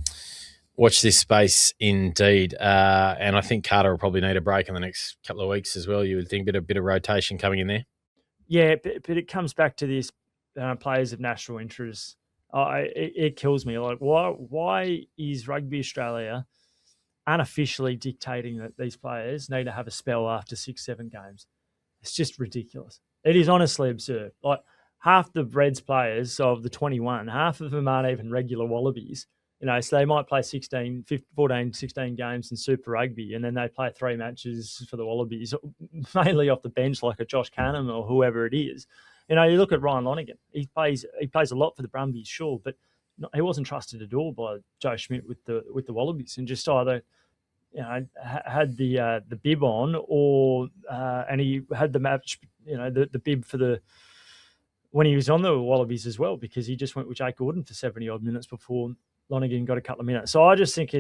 Speaker 1: Watch this space indeed. And I think Carter will probably need a break in the next couple of weeks as well. You would think a bit of rotation coming in there.
Speaker 2: Yeah, but it comes back to this players of national interest. It kills me. Like, why is Rugby Australia unofficially dictating that these players need to have a spell after 6-7 games? It's just ridiculous. It is honestly absurd. Like, half the Reds players of the 21, half of them aren't even regular Wallabies. So they might play 14, 16 games in Super Rugby, and then they play 3 matches for the Wallabies, mainly off the bench, like a Josh Canham or whoever it is. You look at Ryan Lonergan. He plays a lot for the Brumbies, sure, but he wasn't trusted at all by Joe Schmidt with the Wallabies, and just either had the bib on, or and he had the match, the bib for when he was on the Wallabies as well, because he just went with Jake Gordon for 70 odd minutes before Lonergan got a couple of minutes. So I just think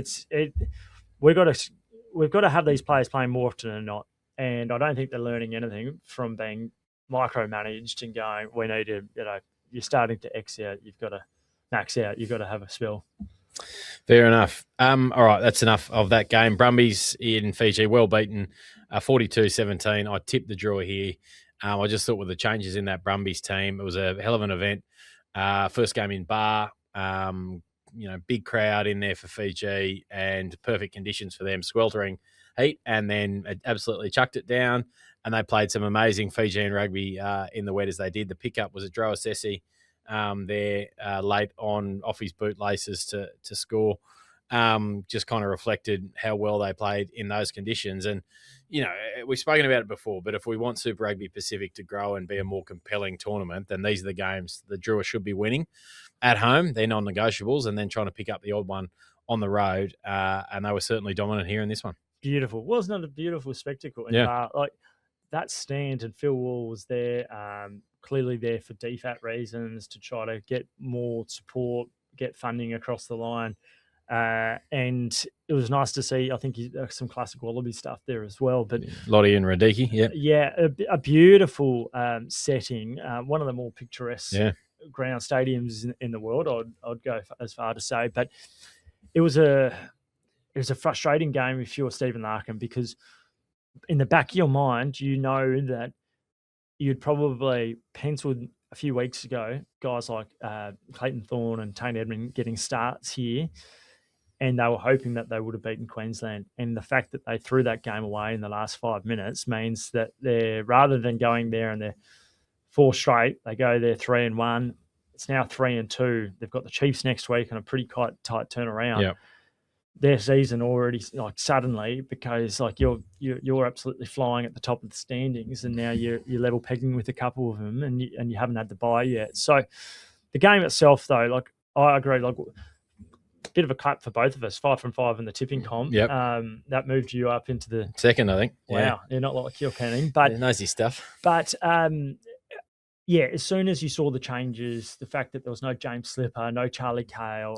Speaker 2: we've got to have these players playing more often than not, and I don't think they're learning anything from being micromanaged and going, we need to, you're starting to X out, you've got to max out, you've got to have a spell.
Speaker 1: Fair enough. All right, that's enough of that game. Brumbies in Fiji, well beaten, 42-17. I tipped the draw here. I just thought with the changes in that Brumbies team, it was a hell of an event. First game in Bar, big crowd in there for Fiji and perfect conditions for them, sweltering heat, and then absolutely chucked it down. And they played some amazing Fijian rugby in the wet as they did. The pickup was a Droa Sessi there late on off his bootlaces to score. Just kind of reflected how well they played in those conditions. And, we've spoken about it before, but if we want Super Rugby Pacific to grow and be a more compelling tournament, then these are the games the Drua should be winning at home. They're non-negotiables, and then trying to pick up the odd one on the road. And they were certainly dominant here in this one.
Speaker 2: Beautiful. Wasn't it a beautiful spectacle?
Speaker 1: Yeah.
Speaker 2: Like that stand, and Phil Wall was there, clearly there for DFAT reasons, to try to get more support, get funding across the line. And it was nice to see, I think, some classic Wallaby stuff there as well. But
Speaker 1: Lottie and Radicki, yeah.
Speaker 2: Yeah, a beautiful setting, one of the more picturesque ground stadiums in the world, I'd go as far to say. But it was a frustrating game if you're Stephen Larkham, because in the back of your mind, that you'd probably penciled a few weeks ago guys like Clayton Thorne and Tane Edmund getting starts here, and they were hoping that they would have beaten Queensland. And the fact that they threw that game away in the last 5 minutes means that rather than going there and they're 4 straight, they go there 3-1. It's now 3-2. They've got the Chiefs next week and a pretty tight turnaround.
Speaker 1: Yep.
Speaker 2: their season already like suddenly, because like you're absolutely flying at the top of the standings, and now you're level pegging with a couple of them, and you haven't had the bye yet. So the game itself, though, like I agree, like bit of a clap for both of us. 5 from 5 in the tipping comp.
Speaker 1: Yep.
Speaker 2: That moved you up into the
Speaker 1: second, I think.
Speaker 2: Wow, you're not like you're counting, but
Speaker 1: nosy stuff.
Speaker 2: But yeah, as soon as you saw the changes, the fact that there was no James Slipper, no Charlie Cale,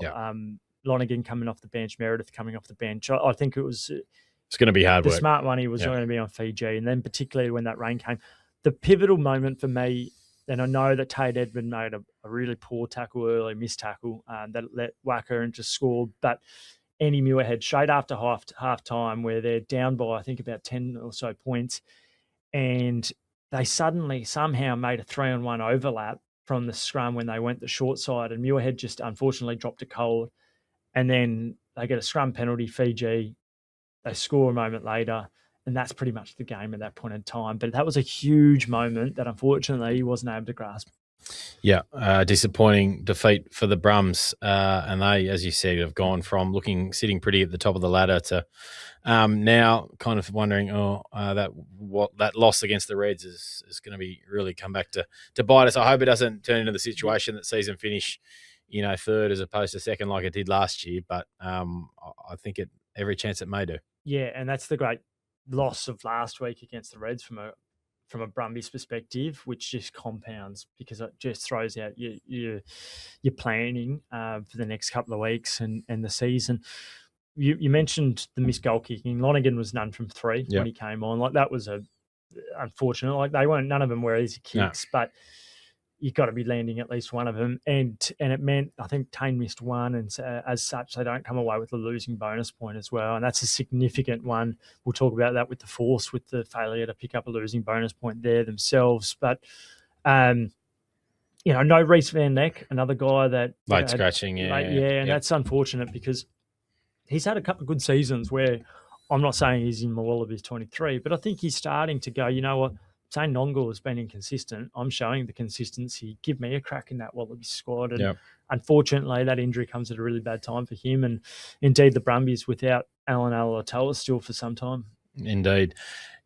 Speaker 2: Lonergan coming off the bench, Meredith coming off the bench, I think it's
Speaker 1: going to be hard work.
Speaker 2: The smart money was going to be on Fiji, and then particularly when that rain came, the pivotal moment for me. And I know that Tate Edmund made a really poor tackle early, missed tackle that let Wacker and just scored. But Andy Muirhead, straight after half time, where they're down by, I think, about 10 or so points, and they suddenly somehow made a 3-on-1 overlap from the scrum when they went the short side, and Muirhead just unfortunately dropped a cold. And then they get a scrum penalty, Fiji. They score a moment later. And that's pretty much the game at that point in time. But that was a huge moment that unfortunately he wasn't able to grasp.
Speaker 1: Yeah, disappointing defeat for the Brums. And they, as you said, have gone from sitting pretty at the top of the ladder to now kind of wondering, that loss against the Reds is going to be really come back to bite us. I hope it doesn't turn into the situation that season finish, third as opposed to second like it did last year. But I think every chance it may do.
Speaker 2: Yeah, and that's the great loss of last week against the Reds from a Brumbies perspective, which just compounds because it just throws out your planning for the next couple of weeks and the season. You mentioned the missed goal kicking. Lonergan was none from 3 when he came on. Like that was unfortunate. Like none of them were easy kicks, but you've got to be landing at least one of them. And it meant, I think Tane missed one. And as such, they don't come away with a losing bonus point as well. And that's a significant one. We'll talk about that with the Force, with the failure to pick up a losing bonus point there themselves. But, no Reece Van Neck, another guy that...
Speaker 1: Late scratching,
Speaker 2: and that's unfortunate because he's had a couple of good seasons where I'm not saying he's in Wallabies 23, but I think he's starting to go, you know what, Zane Nongal has been inconsistent. I'm showing the consistency. Give me a crack in that Wallabies squad. And unfortunately, that injury comes at a really bad time for him. And indeed, the Brumbies without Alan Alatoa still for some time.
Speaker 1: Indeed.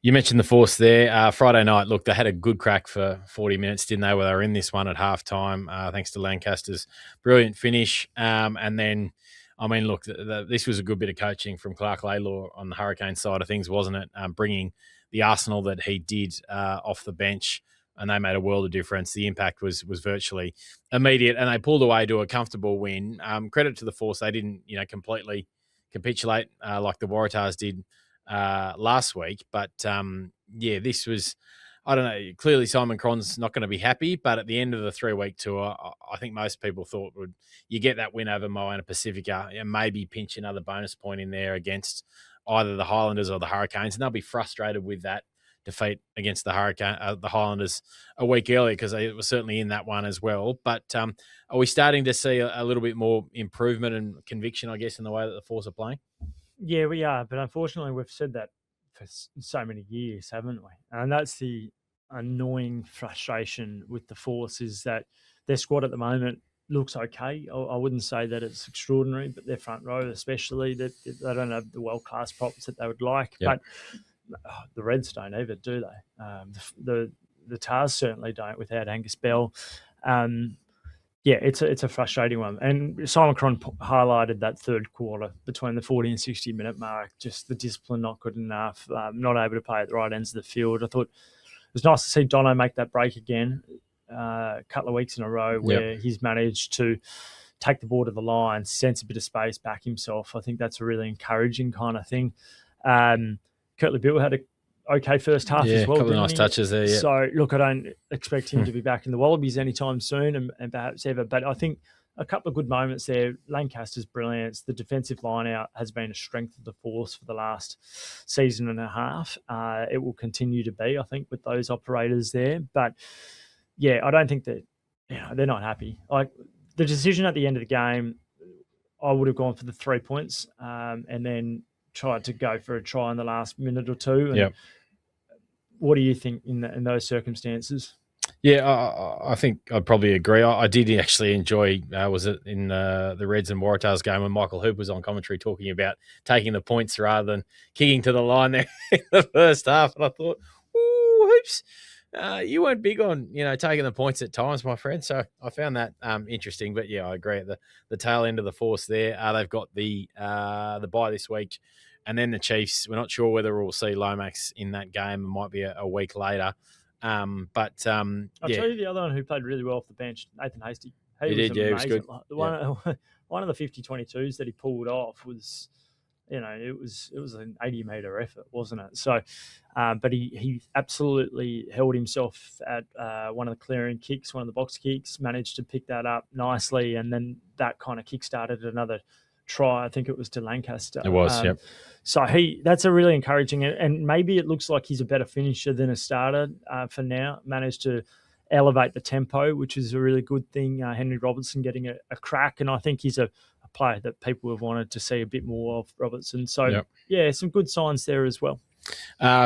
Speaker 1: You mentioned the Force there. Friday night, look, they had a good crack for 40 minutes, didn't they? Where they were in this one at halftime, thanks to Lancaster's brilliant finish. And then, I mean, look, this was a good bit of coaching from Clark Laidlaw on the Hurricane side of things, wasn't it? Bringing the arsenal that he did off the bench, and they made a world of difference. The impact was virtually immediate, and they pulled away to a comfortable win. Credit to the Force. They didn't, completely capitulate like the Waratahs did last week. But, this was, I don't know, clearly Simon Cron's not going to be happy, but at the end of the 3-week tour, I think most people thought you get that win over Moana Pacifica and maybe pinch another bonus point in there against either the Highlanders or the Hurricanes, and they'll be frustrated with that defeat against the Highlanders a week earlier because they were certainly in that one as well. But are we starting to see a little bit more improvement and conviction, I guess, in the way that the Force are playing?
Speaker 2: Yeah, we are. But unfortunately, we've said that for so many years, haven't we? And that's the annoying frustration with the Force, is that their squad at the moment looks okay. I wouldn't say that it's extraordinary, but their front row especially, they don't have the world-class props that they would like. Yep. But the Reds don't either, do they? The Tars certainly don't without Angus Bell. It's a frustrating one. And Simon Cron highlighted that third quarter between the 40 and 60-minute mark, just the discipline not good enough, not able to play at the right ends of the field. I thought it was nice to see Dono make that break again a couple of weeks in a row where he's managed to take the ball to the line, sense a bit of space, back himself. I think that's a really encouraging kind of thing. Kurtley Bill had a okay first half as well.
Speaker 1: A couple of nice touches there. Yeah.
Speaker 2: So, look, I don't expect him to be back in the Wallabies anytime soon and perhaps ever, but I think a couple of good moments there. Lancaster's brilliance. The defensive line out has been a strength of the Force for the last season and a half. It will continue to be, I think, with those operators there. But, I don't think that they're not happy. Like, the decision at the end of the game, I would have gone for the 3 points and then tried to go for a try in the last minute or two. And what do you think in those circumstances?
Speaker 1: Yeah, I think I'd probably agree. I did actually enjoy, was it in the Reds and Waratahs game when Michael Hoop was on commentary talking about taking the points rather than kicking to the line there in the first half. And I thought, ooh, Hoops, you weren't big on, taking the points at times, my friend. So I found that interesting. But yeah, I agree. At the tail end of the force there, they've got the bye this week. And then the Chiefs, we're not sure whether we'll see Lomax in that game. It might be a week later.
Speaker 2: I'll tell you the other one who played really well off the bench, Nathan Hasty. He was amazing.
Speaker 1: He was good.
Speaker 2: One of the 50-22s that he pulled off was, it was an 80-meter effort, wasn't it? So, but he absolutely held himself at one of the clearing kicks, one of the box kicks, managed to pick that up nicely, and then that kind of kick-started another try. I think it was to Lancaster.
Speaker 1: It was, yep.
Speaker 2: So that's a really encouraging, and maybe it looks like he's a better finisher than a starter for now. Managed to elevate the tempo, which is a really good thing. Henry Robertson getting a crack, and I think he's a player that people have wanted to see a bit more of, Robertson. So, yeah, some good signs there as well.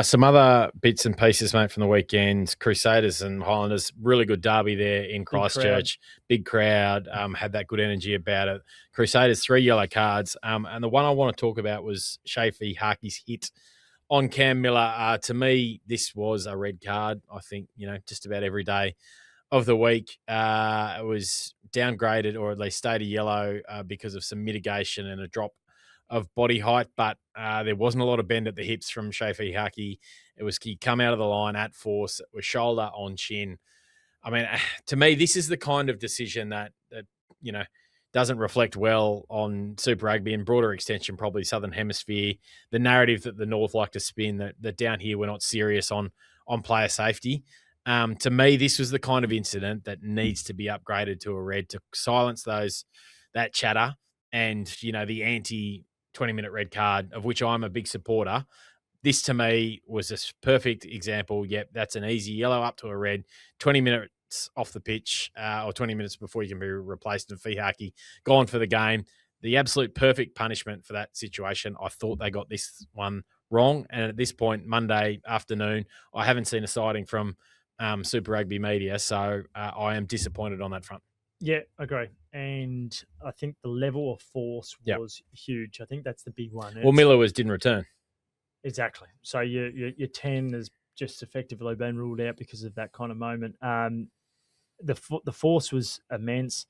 Speaker 1: Some other bits and pieces, mate, from the weekend. Crusaders and Highlanders, really good derby there in Christchurch. Big crowd, had that good energy about it. Crusaders, 3 yellow cards. And the one I want to talk about was Chay Fihaki's hit on Cam Miller. To me, this was a red card. I think, just about every day of the week. It was downgraded, or at least stayed a yellow because of some mitigation and a drop of body height, but there wasn't a lot of bend at the hips from Chay Fihaki. He come out of the line at force. It was shoulder on chin. I mean, to me, this is the kind of decision that doesn't reflect well on Super Rugby and broader extension, probably Southern Hemisphere. The narrative that the North like to spin that down here we're not serious on player safety. To me, this was the kind of incident that needs to be upgraded to a red to silence that chatter and the anti 20-minute red card, of which I'm a big supporter. This, to me, was a perfect example. Yep, that's an easy yellow up to a red. 20 minutes off the pitch, or 20 minutes before you can be replaced, and Fihaki gone for the game. The absolute perfect punishment for that situation. I thought they got this one wrong, and at this point, Monday afternoon, I haven't seen a sighting from Super Rugby media, so I am disappointed on that front.
Speaker 2: Yeah, agree. And I think the level of force was huge. I think that's the big one.
Speaker 1: Well, Miller didn't return.
Speaker 2: Exactly. So your 10 has just effectively been ruled out because of that kind of moment. The force was immense,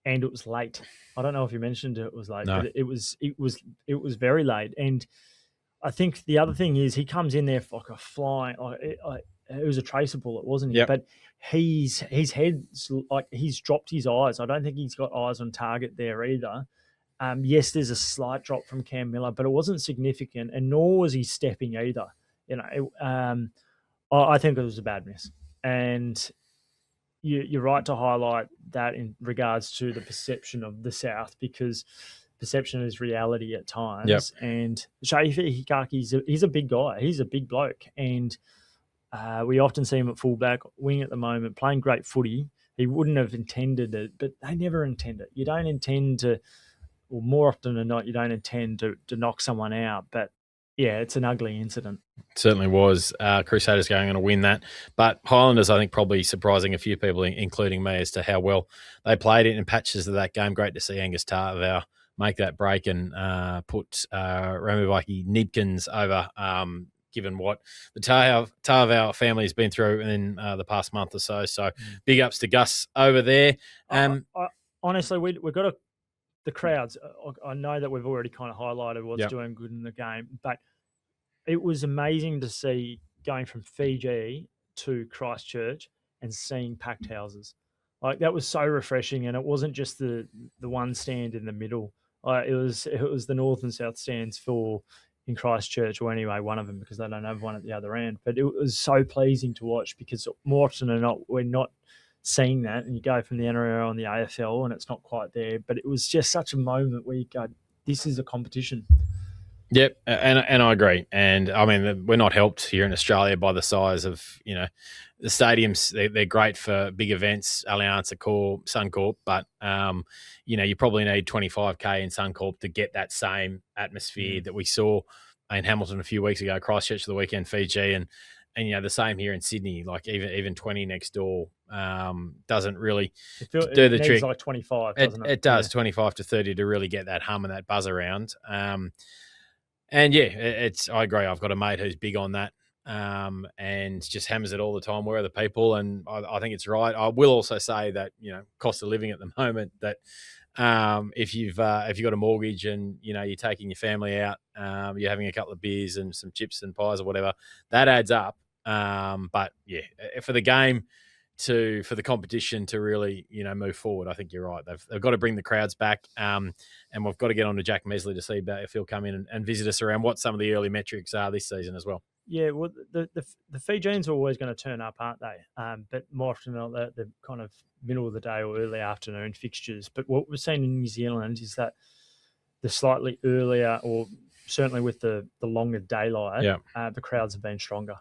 Speaker 2: and it was late. I don't know if you mentioned it was late, but it was very late. And I think the other thing is he comes in there like a flying. It was a tracer bullet, wasn't he?
Speaker 1: Yep.
Speaker 2: But his head's like he's dropped his eyes. I don't think he's got eyes on target there either. Yes, there's a slight drop from Cam Miller, but it wasn't significant, and nor was he stepping either. I think it was a bad miss, and you're right to highlight that in regards to the perception of the South, because perception is reality at times.
Speaker 1: Yep.
Speaker 2: And Chay Fihaki, he's a big guy. He's a big bloke, and we often see him at fullback, wing at the moment, playing great footy. He wouldn't have intended it, but they never intend it. You don't intend to, or more often than not, you don't intend to knock someone out. But yeah, it's an ugly incident.
Speaker 1: It certainly was. Crusaders going on to win that. But Highlanders, I think, probably surprising a few people, including me, as to how well they played it in patches of that game. Great to see Angus Tarvau make that break and put Ramavaki Nibkins over, given what the Tarvau family has been through in the past month or so. So big ups to Gus over there.
Speaker 2: Honestly, we've got the crowds. I know that we've already kind of highlighted what's doing good in the game, but it was amazing to see going from Fiji to Christchurch and seeing packed houses. Like, that was so refreshing, and it wasn't just the one stand in the middle. It was the north and south stands in Christchurch, or anyway, one of them, because they don't have one at the other end. But it was so pleasing to watch, because more often than not, we're not seeing that, and you go from the NRL and the AFL and it's not quite there. But it was just such a moment where you go, this is a competition.
Speaker 1: Yep, and I agree. And I mean, we're not helped here in Australia by the size of, the stadiums. They're great for big events, Allianz, Accor, Suncorp, but you probably need 25k in Suncorp to get that same atmosphere that we saw in Hamilton a few weeks ago, Christchurch the weekend, Fiji, And the same here in Sydney. Like even 20 next door doesn't really do the
Speaker 2: needs
Speaker 1: trick.
Speaker 2: like 25, doesn't it?
Speaker 1: It does 25 to 30 to really get that hum and that buzz around. And yeah, I agree. I've got a mate who's big on that. And just hammers it all the time. Where are the people? And I think it's right. I will also say that cost of living at the moment. That if you've got a mortgage and you're taking your family out, you're having a couple of beers and some chips and pies or whatever, that adds up. But yeah, for the game for the competition to really move forward, I think you're right. They've got to bring the crowds back. And we've got to get on to Jack Mesley to see if he'll come in and visit us around what some of the early metrics are this season as well.
Speaker 2: Yeah, well, the Fijians are always going to turn up, aren't they? But more often than not, they're kind of middle of the day or early afternoon fixtures. But what we're seeing in New Zealand is that the slightly earlier, or certainly with the longer daylight, the crowds have been stronger,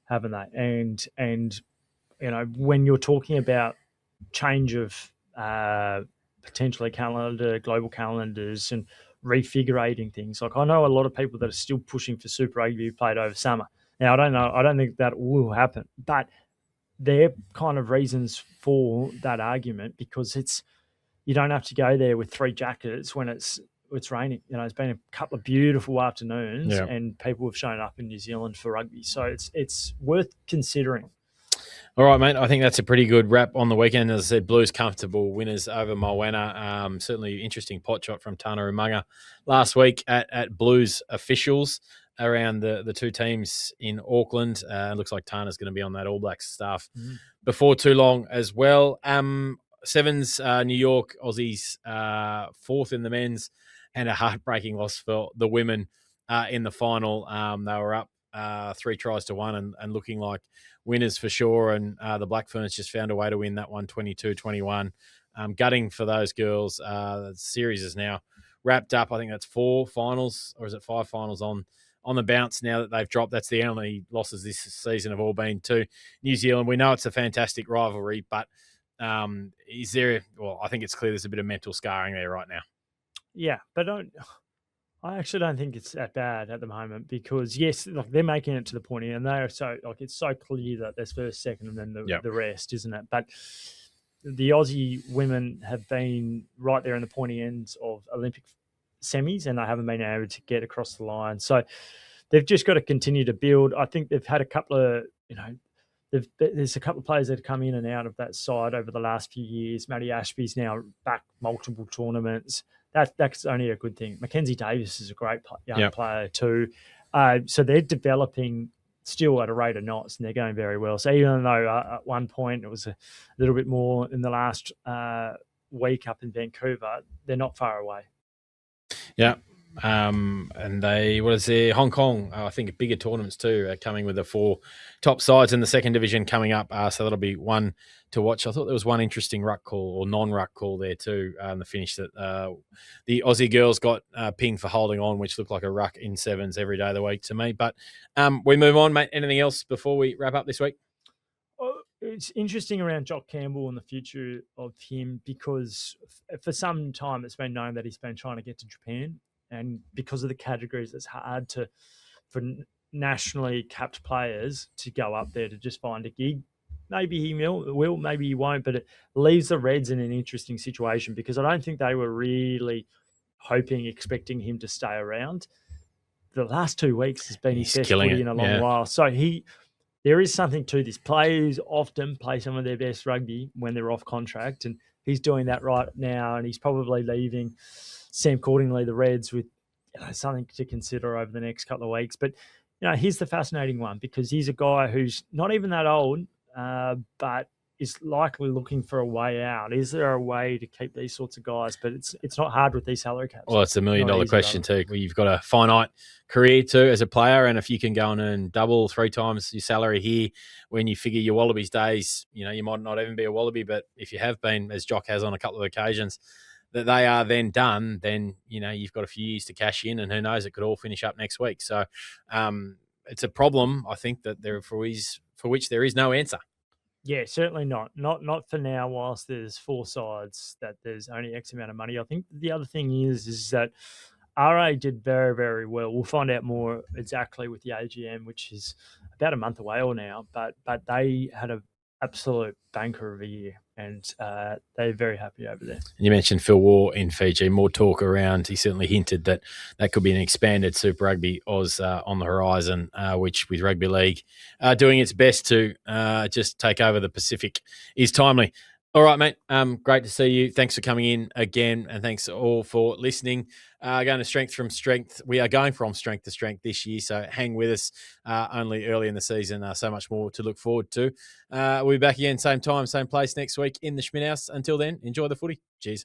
Speaker 2: haven't they? And when you're talking about change of potentially global calendars and refigurating things. Like I know a lot of people that are still pushing for Super Rugby to be played over summer. Now, I don't think that will happen, but they're kind of reasons for that argument because you don't have to go there with 3 jackets when it's raining. It's been a couple of beautiful afternoons and people have shown up in New Zealand for rugby. So it's worth considering.
Speaker 1: All right, mate. I think that's a pretty good wrap on the weekend. As I said, Blues comfortable winners over Moana. Certainly interesting pot shot from Tana Umaga last week at Blues officials around the two teams in Auckland. It looks like Tana's going to be on that All Blacks staff before too long as well. Sevens, New York, Aussies 4th in the men's, and a heartbreaking loss for the women in the final. They were up 3 tries to 1 and looking like winners for sure. And the Black Ferns just found a way to win that one 22-21. Gutting for those girls. The series is now wrapped up. I think that's 4 finals, or is it 5 finals on the bounce now that they've dropped. That's the only losses this season have all been to New Zealand. We know it's a fantastic rivalry, but is there, well, I think it's clear there's a bit of mental scarring there right now.
Speaker 2: Yeah, but I actually don't think it's that bad at the moment because, yes, they're making it to the point here and they are so, it's so clear that there's first, second, and then the rest, isn't it? But the Aussie women have been right there in the pointy ends of Olympic semis and they haven't been able to get across the line. So they've just got to continue to build. I think they've had a couple of, there's a couple of players that have come in and out of that side over the last few years. Maddie Ashby's now back multiple tournaments. That's only a good thing. Mackenzie Davis is a great young player too. So they're developing still at a rate of knots and they're going very well. So even though at one point it was a little bit more in the last week up in Vancouver, they're not far away.
Speaker 1: Yeah. And Hong Kong, I think bigger tournaments too are coming with the 4 top sides in the second division coming up. So that'll be one to watch. I thought there was one interesting ruck call or non-ruck call there too. The finish that the Aussie girls got pinged for holding on, which looked like a ruck in sevens every day of the week to me. But we move on, mate. Anything else before we wrap up this week?
Speaker 2: It's interesting around Jock Campbell and the future of him because for some time it's been known that he's been trying to get to Japan. And because of the categories, it's hard for nationally capped players to go up there to just find a gig. Maybe he will, maybe he won't, but it leaves the Reds in an interesting situation because I don't think they were really expecting him to stay around. The last 2 weeks has been his best footy in a long while. So there is something to this. Players often play some of their best rugby when they're off contract, and he's doing that right now, and he's probably leaving Sam Cordingley, the Reds, with something to consider over the next couple of weeks. But here's the fascinating one because he's a guy who's not even that old, but is likely looking for a way out. Is there a way to keep these sorts of guys? But it's not hard with these salary caps.
Speaker 1: Well, it's $1 million question too. You've got a finite career too as a player, and if you can go on and double 3 times your salary here, when you figure your Wallabies days, you might not even be a Wallaby, but if you have been, as Jock has on a couple of occasions, that they are then done, then you've got a few years to cash in, and who knows, it could all finish up next week. So it's a problem, I think, that for which there is no answer.
Speaker 2: Yeah, certainly not. Not for now. Whilst there's 4 sides, that there's only X amount of money. I think the other thing is that RA did very, very well. We'll find out more exactly with the AGM, which is about a month away or now. But they had an absolute banker of a year, and they're very happy over there.
Speaker 1: You mentioned Phil Waugh in Fiji. More talk around. He certainly hinted that could be an expanded Super Rugby Oz on the horizon, which with Rugby League doing its best to just take over the Pacific is timely. All right, mate. Great to see you. Thanks for coming in again, and thanks all for listening. Going to strength from strength. We are going from strength to strength this year, so hang with us. Only early in the season, so much more to look forward to. We'll be back again, same time, same place next week in the Schmidt House. Until then, enjoy the footy. Cheers.